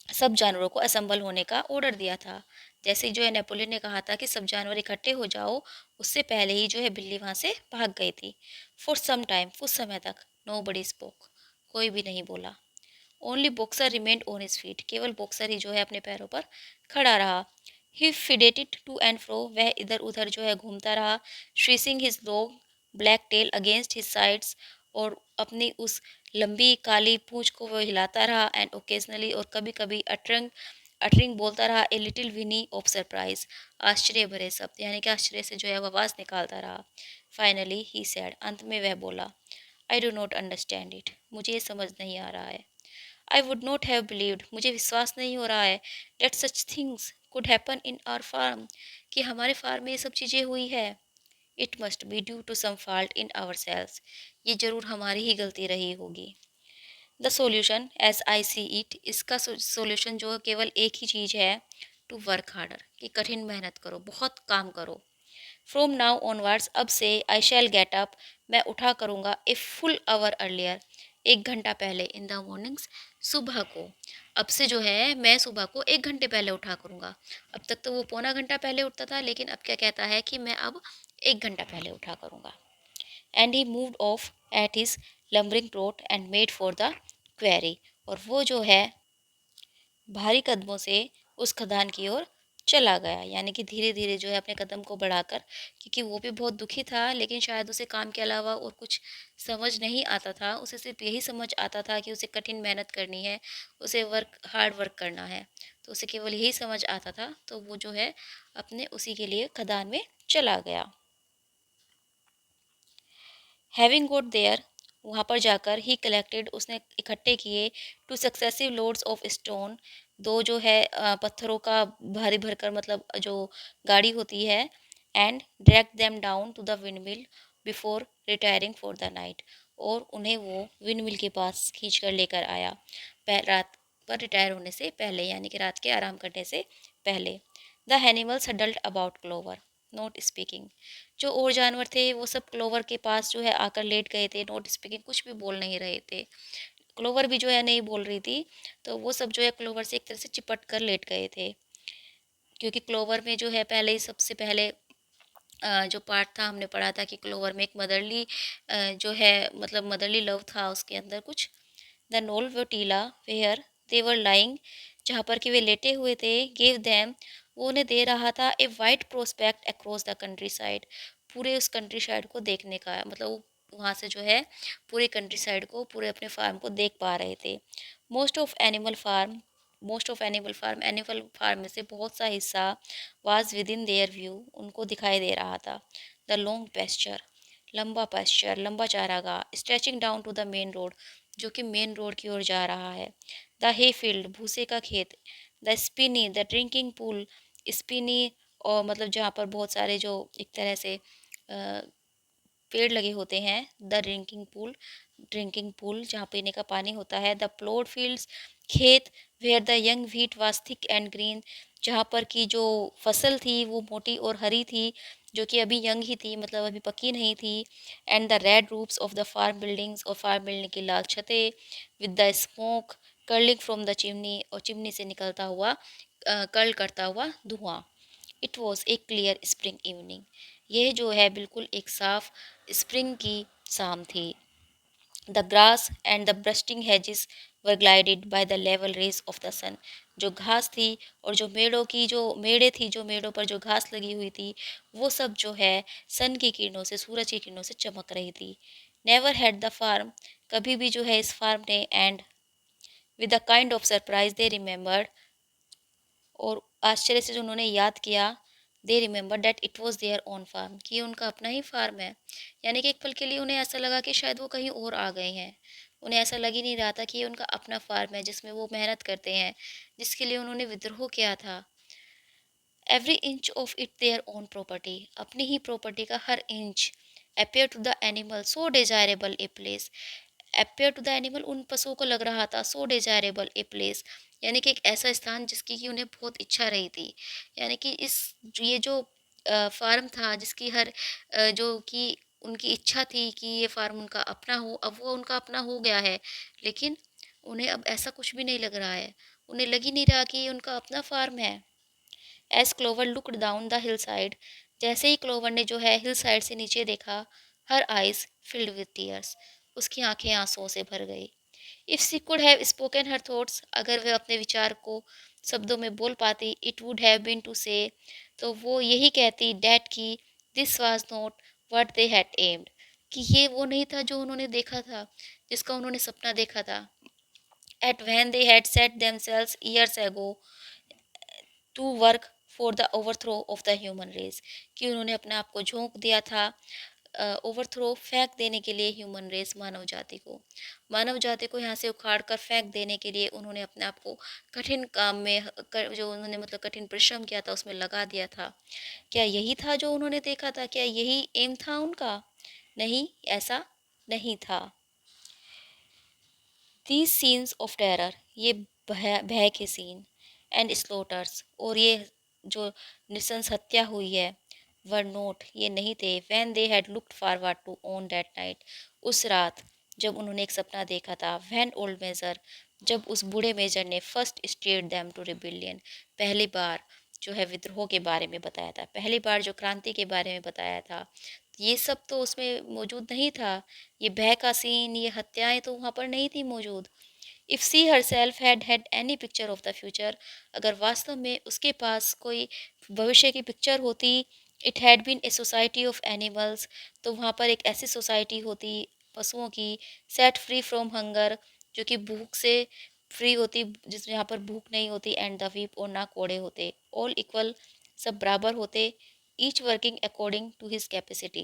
सब जानवरों को असेंबल होने का ऑर्डर दिया था। जैसे ही जो है नेपोलियन ने कहा था कि सब जानवर इकट्ठे हो जाओ, उससे पहले ही जो है बिल्ली वहाँ से भाग गई थी। फॉर सम टाइम, कुछ समय तक, नो बडी स्पोक, कोई भी नहीं बोला। Only boxer remained on his feet, केवल बॉक्सर ही जो है अपने पैरों पर खड़ा रहा। ही फिडेटेड टू एंड फ्रो, वह इधर उधर जो है घूमता रहा, swishing his long black tail against his sides, और अपनी उस लंबी काली पूंछ को वह हिलाता रहा, एंड ओकेजनली, और कभी कभी अटरिंग अटरिंग बोलता रहा, a little whinny of surprise, आश्चर्य भरे शब्द, यानी कि आश्चर्य से जो है वह आवाज़ निकालता रहा। फाइनली ही सैड, अंत में वह बोला, I do not understand it, मुझे ये समझ नहीं आ रहा है। I would not have believed, मुझे विश्वास नहीं हो रहा है, that such things could happen in our farm, कि हमारे फार्म में ये सब चीज़ें हुई है। It must be due to some fault in ourselves, ये जरूर हमारी ही गलती रही होगी। The solution as I see it, इसका सॉल्यूशन जो केवल एक ही चीज़ है, टू वर्क हार्डर, कि कठिन मेहनत करो, बहुत काम करो। फ्रॉम नाउ ऑनवर्ड्स, अब से, आई शैल गेट अप, मैं उठा करूँगा, ए फुल आवर अर्लियर, 1 घंटा पहले, इन द मॉर्निंग्स, सुबह को। अब से जो है मैं सुबह को 1 घंटे पहले उठा करूँगा। अब तक तो वो पौना घंटा पहले उठता था, लेकिन अब क्या कहता है कि मैं अब 1 घंटा पहले उठा करूँगा। And he moved of at his lumbering trout and made for the query, और वो जो है भारी कदमों से उस खदान की ओर चला गया, यानी कि धीरे-धीरे जो है अपने कदम को बढ़ाकर, क्योंकि वो भी बहुत दुखी था, लेकिन शायद उसे काम के अलावा और कुछ समझ नहीं आता था। उसे सिर्फ़ यही समझ आता था कि उसे कठिन मेहनत करनी है, उसे हार्ड वर्क करना है। तो उसे केवल यही समझ आता था, तो वो जो है अपने उसी के लिए खदान में चला गया। हैविंग गॉट देयर, वहाँ पर जाकर ही कलेक्टेड, उसने इकट्ठे किए two successive loads of stone, दो जो है पत्थरों का भारी भरकर, मतलब जो गाड़ी होती है, and drag them down to the windmill before retiring for the night, और उन्हें वो विंड मिल के पास खींच कर लेकर आया रात पर रिटायर होने से पहले, यानी कि रात के आराम करने से पहले। The animals huddled about clover not speaking, जो और जानवर थे वो सब क्लोवर के पास जो है आकर लेट गए थे, नॉट स्पीकिंग, कुछ भी बोल नहीं रहे थे। क्लोवर भी जो है नहीं बोल रही थी, तो वो सब जो है क्लोवर से एक तरह से चिपट कर लेट गए थे, क्योंकि क्लोवर में जो है पहले ही, सबसे पहले जो पार्ट था हमने पढ़ा था कि क्लोवर में एक मदरली जो है, मतलब मदरली लव था उसके अंदर कुछ। द नोल वोटीला वेयर दे वर लाइंग, जहाँ पर कि वे लेटे हुए थे, गेव देम, वो उन्हें दे रहा था a wide prospect across the country side, पूरे उस कंट्री साइड को देखने का, मतलब वो वहाँ से जो है पूरे कंट्री साइड को, पूरे अपने फार्म को देख पा रहे थे। Most of Animal Farm most of Animal Farm में से बहुत सा हिस्सा was within their view, उनको दिखाई दे रहा था। द लॉन्ग पेस्चर, लंबा चारागाह, stretching down to the main road, जो कि मेन रोड की ओर जा रहा है। द हे फील्ड, भूसे का खेत। The Spini, the drinking pool, Spini, और मतलब जहाँ पर बहुत सारे जो एक तरह से पेड़ लगे होते हैं। द ड्रिंकिंग पूल जहाँ पीने का पानी होता है। द प्लॉड फील्ड्स, खेत, where the young wheat was thick and green, जहाँ पर की जो फसल थी वो मोटी और हरी थी, जो कि अभी यंग ही थी, मतलब अभी पकी नहीं थी। And the red roofs of the farm buildings, और फार्म बिल्डिंग की लाल छतें, with the smoke curling from the chimney, और चिमनी से निकलता हुआ कर्ल करता हुआ धुआं। It was a clear spring evening, यह जो है बिल्कुल एक साफ स्प्रिंग की शाम थी। The grass and the bursting hedges were gilded by the level rays of the sun, जो घास थी और जो मेड़े थी, जो मेड़ों पर जो घास लगी हुई थी, वो सब जो है सन की किरणों से, सूरज की किरणों से चमक रही थी। नेवर हैड द फार्म, कभी भी जो है इस फार्म ने, and with a kind of surprise they remembered, और आश्चर्य से जो उन्होंने याद किया, they remember that it was their own farm, कि ये उनका अपना ही फार्म है। यानी कि एक पल के लिए उन्हें ऐसा लगा कि शायद वो कहीं और आ गए हैं। उन्हें ऐसा लग ही नहीं रहा था कि ये उनका अपना फार्म है, जिसमें वो मेहनत करते हैं, जिसके लिए उन्होंने विद्रोह किया था। Every inch of it their own property, अपनी ही प्रॉपर्टी का हर inch. Appear to the animal so desirable a place, appear to the animal, उन पशुओं को लग रहा था, सो डिजायरेबल ए प्लेस, यानी कि एक ऐसा स्थान जिसकी कि उन्हें बहुत इच्छा रही थी। यानी कि ये जो फार्म था, जिसकी जो कि उनकी इच्छा थी कि ये फार्म उनका अपना हो, अब वो उनका अपना हो गया है, लेकिन उन्हें अब ऐसा कुछ भी नहीं लग रहा है। उन्हें लग ही नहीं रहा कि ये उनका अपना फार्म है। As Clover looked down the hillside, जैसे ही क्लोवर ने जो है हिल साइड से नीचे देखा, her eyes filled with tears, उसकी आंखें आंसुओं से भर गई। If she could have spoken her thoughts, अगर वह अपने विचार को शब्दों में बोल पाती, it would have been to say, तो वो यही कहती, डैट की this was not what they had aimed, कि ये वो नहीं था जो उन्होंने देखा था, जिसका उन्होंने सपना देखा था। At when they had set themselves years ago to work for the overthrow of the human race, कि उन्होंने अपने आप को झोंक दिया था ओवरथ्रो, फेंक देने के लिए ह्यूमन रेस, मानव जाति को यहाँ से उखाड़ कर फेंक देने के लिए उन्होंने अपने आप को कठिन काम में जो उन्होंने मतलब कठिन परिश्रम किया था उसमें लगा दिया था। क्या यही था जो उन्होंने देखा था? क्या यही एम था उनका? नहीं, ऐसा नहीं था। दीज सीन्स ऑफ टेरर, ये भय भय के सीन, एंड स्लोटर्स, और ये जो नृशंस हत्या हुई है, वर नोट, ये नहीं थे, when they had looked forward to on that night, उस रात जब उन्होंने एक सपना देखा था। व्हेन ओल्ड मेजर, जब उस बूढ़े मेजर ने first stirred them to rebellion, पहली बार जो है विद्रोह के बारे में बताया था, पहली बार जो क्रांति के बारे में बताया था, ये सब तो उसमें मौजूद नहीं था। ये भय का सीन, ये हत्याएं तो वहाँ पर नहीं थी मौजूद। If she herself had any picture of the future, अगर वास्तव में उसके पास कोई भविष्य की पिक्चर होती, it had been a society of animals, तो वहाँ पर एक ऐसी सोसाइटी होती पशुओं की, सेट फ्री फ्रॉम हंगर, जो कि भूख से फ्री होती, जिस यहाँ पर भूख नहीं होती, एंड द वीप, और ना कोड़े होते, ऑल इक्वल, सब बराबर होते, each working according to his capacity,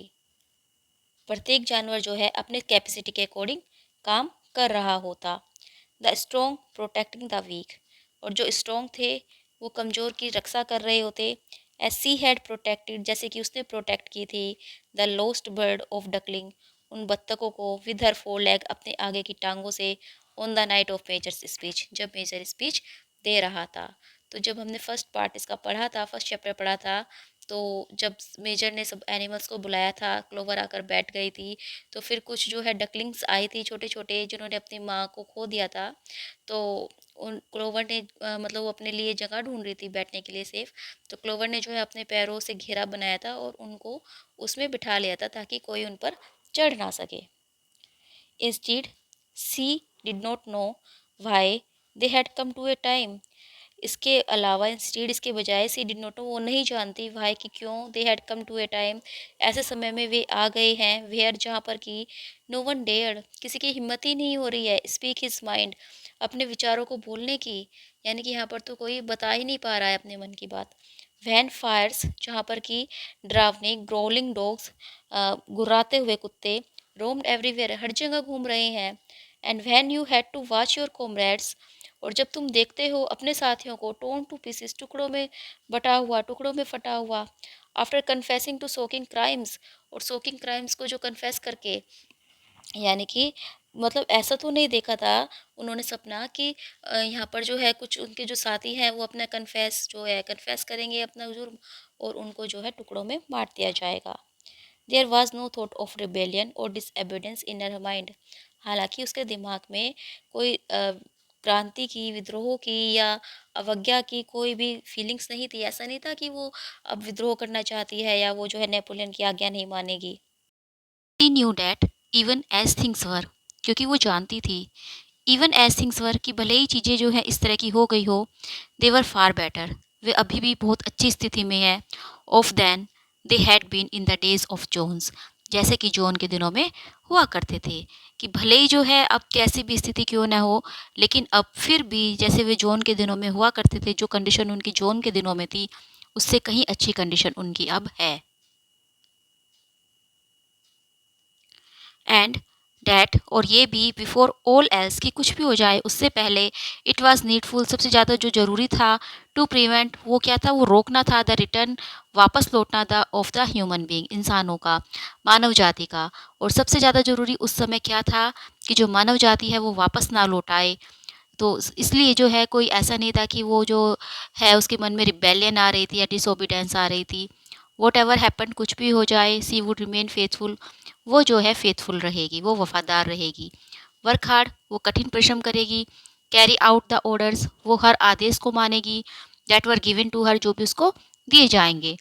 प्रत्येक जानवर जो है अपने कैपेसिटी के अकॉर्डिंग काम कर रहा होता। The strong protecting the weak, और जो स्ट्रॉन्ग थे वो कमज़ोर की रक्षा कर रहे होते। एज सी हैड प्रोटेक्टेड, जैसे कि उसने प्रोटेक्ट की थी, the lost bird of duckling, उन बत्तखों को, विद हर फोर लेग, अपने आगे की टांगों से, on the night of Major speech, जब मेजर स्पीच दे रहा था। तो जब हमने फर्स्ट पार्ट इसका पढ़ा था, फर्स्ट चैप्टर पढ़ा था, तो जब मेजर ने सब एनिमल्स को बुलाया था, क्लोवर आकर बैठ गई थी, तो फिर कुछ जो है डकलिंग्स आई थी छोटे छोटे, जिन्होंने अपनी माँ को खो दिया था। तो उन क्लोवर ने मतलब वो अपने लिए जगह ढूंढ रही थी बैठने के लिए सेफ, तो क्लोवर ने जो है अपने पैरों से घेरा बनाया था और उनको उसमें बिठा लिया था ताकि कोई उन पर चढ़ ना सके। Instead she did not know why they had come to a time, इसके अलावा इंस्टीड, इसके बजाय, सी डिड नॉट नो, वो नहीं जानती वाई कि क्यों, they had come to a time, ऐसे समय में वे आ गए हैं, वेयर, जहाँ पर कि नो वन डेयर, किसी की हिम्मत ही नहीं हो रही है, स्पीक हिज माइंड, अपने विचारों को बोलने की, यानी कि यहाँ पर तो कोई बता ही नहीं पा रहा है अपने मन की बात। वैन फायर्स, जहाँ पर कि ड्रावनी ग्रोलिंग डॉग्स, गुर्राते हुए कुत्ते, रोम्ड एवरीवेयर, हर जगह घूम रहे हैं। And when you had to watch your comrades, और जब तुम देखते हो अपने साथियों को, टोन टू पीसेस, टुकड़ों में बटा हुआ, टुकड़ों में फटा हुआ, after confessing to shocking crimes, और सोकिंग क्राइम्स को जो कन्फेस करके, यानी कि मतलब ऐसा तो नहीं देखा था उन्होंने सपना कि यहाँ पर जो है कुछ उनके जो साथी हैं वो अपना कन्फेस जो है कन्फेस करेंगे अपना जुर्म, और उनको जो है टुकड़ों में मार दिया जाएगा। There was no thought of rebellion और डिसएबिडेंस इन हर माइंड, हालांकि उसके दिमाग में कोई क्रांति की, विद्रोह की या अवज्ञा की कोई भी फीलिंग्स नहीं थी, ऐसा नहीं था कि वो अब विद्रोह करना चाहती है या वो जो है नेपोलियन की आज्ञा नहीं मानेगी। She knew that even as things were, क्योंकि वो जानती थी, इवन एज थिंग्स वर, कि भले ही चीज़ें जो है इस तरह की हो गई हो, दे वर फार बेटर, वे अभी भी बहुत अच्छी स्थिति में है, off than they had been in the days of Jones, जैसे कि जॉन के दिनों में हुआ करते थे, कि भले ही जो है अब कैसी भी स्थिति क्यों ना हो, लेकिन अब फिर भी जैसे वे जॉन के दिनों में हुआ करते थे, जो कंडीशन उनकी जॉन के दिनों में थी उससे कहीं अच्छी कंडीशन उनकी अब है। एंड डैट, और ये भी, बिफोर ऑल एल्स, कि कुछ भी हो जाए उससे पहले, इट वॉज नीडफुल, सबसे ज़्यादा जो ज़रूरी था, टू प्रिवेंट, वो क्या था, वो रोकना था, द रिटर्न, वापस लौटना था, ऑफ द ह्यूमन बीइंग, इंसानों का, मानव जाति का। और सबसे ज़्यादा ज़रूरी उस समय क्या था कि जो मानव जाति है वो वापस ना लौट आए। तो इसलिए जो है कोई ऐसा नहीं था कि वो जो है उसके मन में रिबेलियन आ रही थी या डिसोबीडेंस आ रही थी। वॉट एवर हैपन, कुछ भी हो जाए, सी वुड रिमेन फेथफुल, वो जो है फेथफुल रहेगी, वो वफादार रहेगी। वर्क हार्ड, वो कठिन परिश्रम करेगी। कैरी आउट द ऑर्डर्स, वो हर आदेश को मानेगी, that were given to her, जो भी उसको दिए जाएंगे,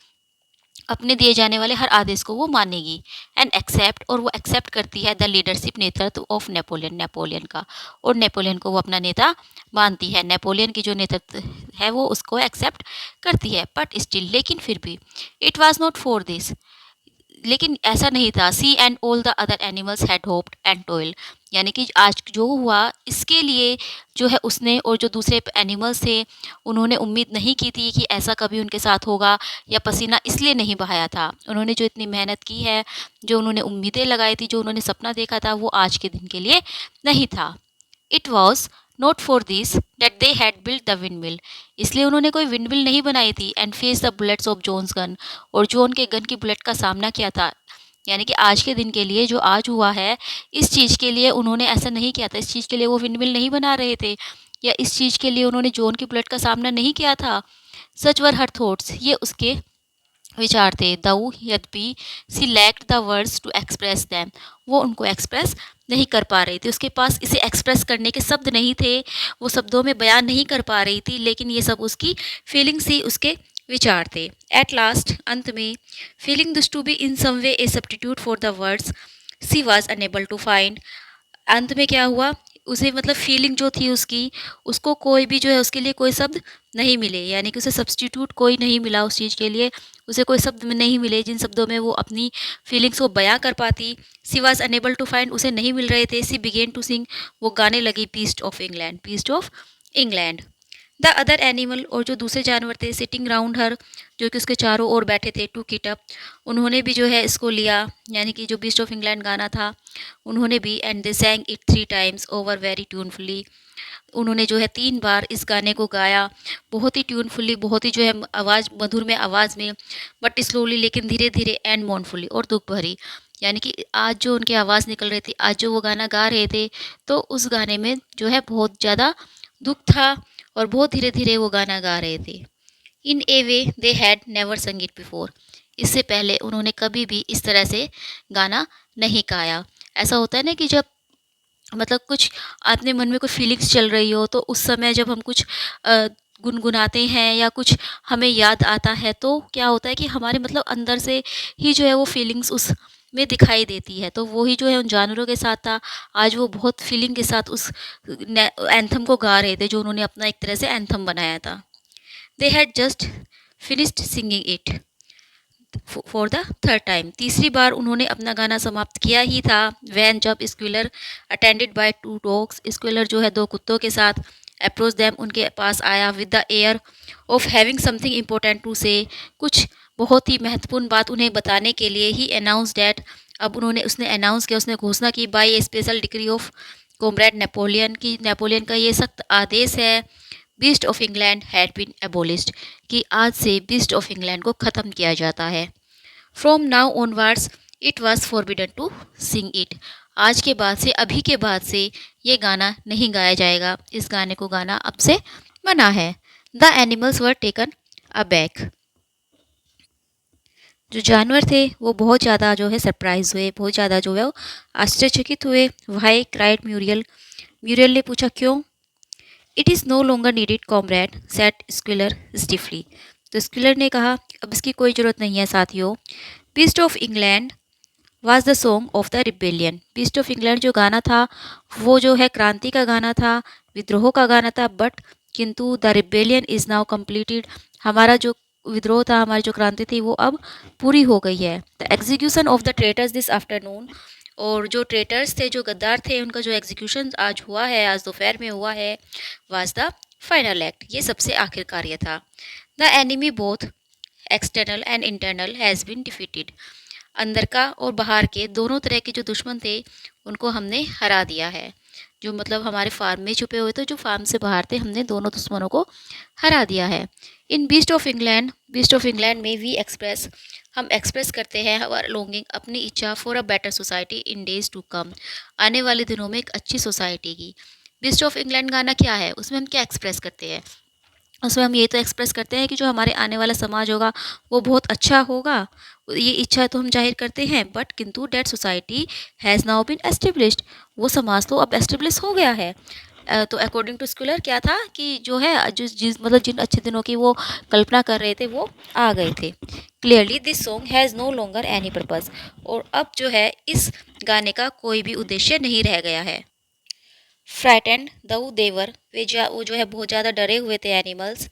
अपने दिए जाने वाले हर आदेश को वो मानेगी। एंड एक्सेप्ट, और वो एक्सेप्ट करती है द लीडरशिप, नेतृत्व ऑफ नेपोलियन, नेपोलियन का, और नेपोलियन को वो अपना नेता मानती है, नेपोलियन की जो नेतृत्व है वो उसको एक्सेप्ट करती है। बट स्टिल, लेकिन फिर भी, it was not for this, लेकिन ऐसा नहीं था, she and all the other animals had hoped and toil, यानी कि आज जो हुआ इसके लिए जो है उसने और जो दूसरे एनिमल्स थे उन्होंने उम्मीद नहीं की थी कि ऐसा कभी उनके साथ होगा, या पसीना इसलिए नहीं बहाया था, उन्होंने जो इतनी मेहनत की है, जो उन्होंने उम्मीदें लगाई थी, जो उन्होंने सपना देखा था, वो आज के दिन के लिए नहीं था। It was not for this that they had build the wind mill, इसलिए उन्होंने कोई विंड मिल नहीं बनाई थी, and face the bullets of Jones gun, और जॉन के गन की बुलेट का सामना किया था, यानी कि आज के दिन के लिए जो आज हुआ है, इस चीज़ के लिए उन्होंने ऐसा नहीं किया था, इस चीज़ के लिए वो विंड मिल नहीं बना रहे थे, या इस चीज़ के लिए उन्होंने जॉन की बुलेट का सामना नहीं किया था। सच वर हर थॉट्स, ये उसके विचार थे। दऊ, यद्यपि, she lacked the words to express them, वो उनको एक्सप्रेस नहीं कर पा रही थी, उसके पास इसे एक्सप्रेस करने के शब्द नहीं थे, वो शब्दों में बयान नहीं कर पा रही थी, लेकिन ये सब उसकी फीलिंग्स ही, उसके विचार थे। एट लास्ट, अंत में, feeling this to be in some way a substitute for the words she was unable to find, अंत में क्या हुआ, उसे मतलब फीलिंग जो थी उसकी, उसको कोई भी जो है उसके लिए कोई शब्द नहीं मिले, यानी कि उसे सब्स्टिट्यूट कोई नहीं मिला उस चीज़ के लिए, उसे कोई शब्द नहीं मिले जिन शब्दों में वो अपनी फीलिंग्स को बयां कर पाती। सी वॉज अनेबल टू फाइंड, उसे नहीं मिल रहे थे। सी बिगेन टू सिंग, वो गाने लगी beasts of England, beasts of England. The other animal, और जो दूसरे जानवर थे, सिटिंग राउंड हर, जो कि उसके चारों ओर बैठे थे, टू किट अप, उन्होंने भी जो है इसको लिया, यानी कि जो बीस्ट ऑफ इंग्लैंड गाना था उन्होंने भी। And they sang it 3 times over very tunefully, उन्होंने जो है 3 बार इस गाने को गाया, बहुत ही ट्यूनफुली, बहुत ही जो है आवाज़ मधुर में, आवाज़ में, बट स्लोली, लेकिन धीरे धीरे, एंड मोurnfully, और दुख भरी, यानी कि आज जो उनकी आवाज़ निकल रही थी, आज जो वो गाना गा रहे थे, तो उस गाने में जो है बहुत ज़्यादा दुख था और बहुत धीरे धीरे वो गाना गा रहे थे। In a way they had never sung it before, इससे पहले उन्होंने कभी भी इस तरह से गाना नहीं गाया। ऐसा होता है ना कि जब मतलब कुछ अपने मन में कोई फीलिंग्स चल रही हो, तो उस समय जब हम कुछ गुनगुनाते हैं या कुछ हमें याद आता है, तो क्या होता है कि हमारे मतलब अंदर से ही जो है वो फीलिंग्स उस में दिखाई देती है। तो वो ही जो है उन जानवरों के साथ था। आज वो बहुत फीलिंग के साथ उस एंथम को गा रहे थे, जो उन्होंने अपना एक तरह से एंथम बनाया था। They had just finished singing it for the third time, तीसरी बार उन्होंने अपना गाना समाप्त किया ही था। वैन, जब Squealer attended by 2 dogs, Squealer जो है 2 कुत्तों के साथ, अप्रोच दैम, उनके पास आया, with the air of having something important to say, कुछ बहुत ही महत्वपूर्ण बात उन्हें बताने के लिए। ही अनाउंस डैट, अब उसने अनाउंस किया, उसने घोषणा की, by a special decree of comrade Napoleon, की नेपोलियन का ये सख्त आदेश है, beast of England had been abolished, कि आज से बीस्ट ऑफ इंग्लैंड को ख़त्म किया जाता है। From now onwards it was forbidden to sing it, आज के बाद से, अभी के बाद से ये गाना नहीं गाया जाएगा, इस गाने को गाना अब से मना है। The animals were taken aback, जो जानवर थे वो बहुत ज़्यादा जो है सरप्राइज हुए, बहुत ज़्यादा जो है वो आश्चर्यचकित हुए। वाई, क्राइड म्यूरियल, म्यूरियल ने पूछा क्यों। It is no longer needed comrade, said Squealer stiffly, तो स्क्विलर ने कहा अब इसकी कोई ज़रूरत नहीं है साथियों। Beast of England was the song of the rebellion, beast of England जो गाना था वो जो है क्रांति का गाना था, विद्रोह का गाना था, बट किंतु the rebellion is now completed, हमारा जो विद्रोह था, हमारी जो क्रांति थी वो अब पूरी हो गई है। The execution of the traitors this afternoon, और जो ट्रेटर्स थे, जो गद्दार थे, उनका जो एग्जीक्यूशन आज हुआ है, आज दोपहर में हुआ है, वाज द फाइनल एक्ट, ये सबसे आखिर कार्य था। The enemy both external and internal has been defeated, अंदर का और बाहर के दोनों तरह के जो दुश्मन थे उनको हमने हरा दिया है। जो मतलब हमारे फार्म में छुपे हुए थे, जो फार्म से बाहर थे, हमने दोनों दुश्मनों को हरा दिया है। In beast of England, beast of England में वी एक्सप्रेस, हम एक्सप्रेस करते हैं हमारा लॉन्गिंग, अपनी इच्छा, for a better society in days to come, आने वाले दिनों में एक अच्छी सोसाइटी की। बीस्ट ऑफ इंग्लैंड गाना क्या है, उसमें हम क्या एक्सप्रेस करते हैं, उसमें हम ये तो एक्सप्रेस करते हैं कि जो हमारे आने वाला समाज होगा वो बहुत अच्छा होगा, ये इच्छा तो हम जाहिर करते हैं, बट किंतु that society has now been established, वो समाज तो अब एस्टेब्लिश हो गया है। तो अकॉर्डिंग टू स्कूलर क्या था कि जो है जिस मतलब जिन अच्छे दिनों की वो कल्पना कर रहे थे वो आ गए थे। Clearly this song has no longer any purpose, और अब जो है इस गाने का कोई भी उद्देश्य नहीं रह गया है। फ्राइटेंड दो देवर, वो जो है बहुत ज़्यादा डरे हुए थे animals.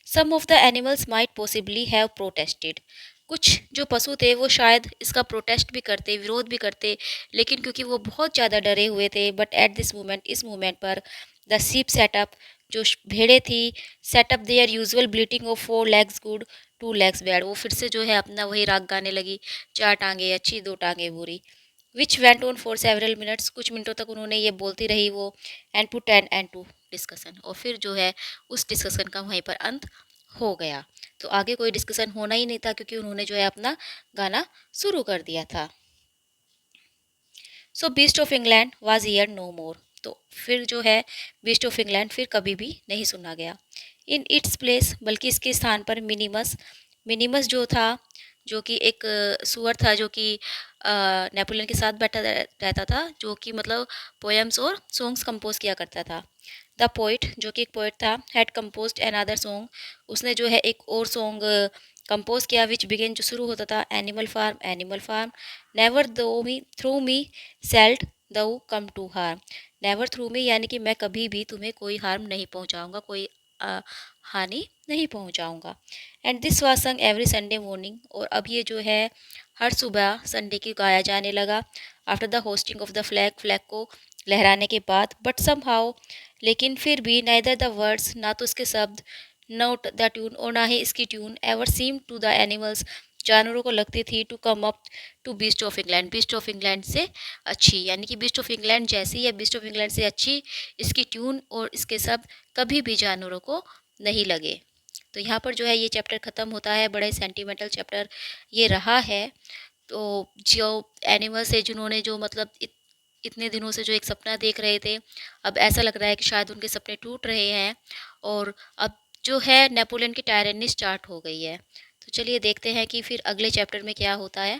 Some of the animals might possibly have protested, कुछ जो पशु थे वो शायद इसका प्रोटेस्ट भी करते, विरोध भी करते, लेकिन क्योंकि वो बहुत ज़्यादा डरे हुए थे, बट एट दिस मोमेंट, इस मोमेंट पर, द शीप सेटअप, जो भेड़ें थी, set up their usual bleating of 4 legs good 2 legs bad, वो फिर से जो है अपना वही राग गाने लगी, 4 टांगे अच्छी 2 टांगे बुरी, which went on for several minutes, कुछ मिनटों तक उन्होंने ये बोलती रही वो, and put an end to discussion, और फिर जो है उस डिस्कशन का वहीं पर अंत हो गया। तो आगे कोई डिस्कशन होना ही नहीं था, क्योंकि उन्होंने जो है अपना गाना शुरू कर दिया था। So beast of England was heard no more, तो फिर जो है बीस्ट ऑफ इंग्लैंड फिर कभी भी नहीं सुना गया। इन इट्स प्लेस, बल्कि इसके स्थान पर मिनिमस, मिनिमस जो था, जो कि एक सुअर था, जो कि नेपोलियन के साथ बैठा रहता था, जो कि मतलब पोएम्स और सॉन्ग्स कंपोज किया करता था। द पोइट, जो कि एक पोइट था, हैड कंपोज्ड अनदर सॉन्ग, उसने जो है एक और सॉन्ग कंपोज किया, विच बिगेन, जो शुरू होता था, एनिमल फार्म नेवर दो me through me shalt thou come to harm, never through me यानी कि मैं कभी भी तुम्हें कोई हार्म नहीं पहुंचाऊंगा, कोई अ, हानि नहीं पहुंचाऊंगा। एंड दिस वाज संग एवरी संडे मॉर्निंग, और अब ये जो है हर सुबह संडे की गाया जाने लगा। After the hosting of the flag, flag को लहराने के बाद, बट समहाउ लेकिन फिर भी, नाइदर द वर्ड्स ना तो इसके शब्द, नोट द ट्यून और ना ही इसकी tune, ever seem to the animals जानवरों को लगती थी, to come up to beast of England, beast of England से अच्छी, यानी कि बीस्ट ऑफ इंग्लैंड जैसी या बीस्ट ऑफ इंग्लैंड से अच्छी इसकी ट्यून और इसके शब्द कभी भी जानवरों को नहीं लगे। तो यहाँ पर जो है ये चैप्टर ख़त्म होता है। बड़ा ही सेंटिमेंटल चैप्टर ये रहा है। तो जो एनिमल्स है जिन्होंने जो मतलब इतने दिनों से जो एक सपना देख रहे थे, अब ऐसा लग रहा है कि शायद उनके सपने टूट रहे हैं, और अब जो है नेपोलियन की टायरनी स्टार्ट हो गई है। तो चलिए देखते हैं कि फिर अगले चैप्टर में क्या होता है।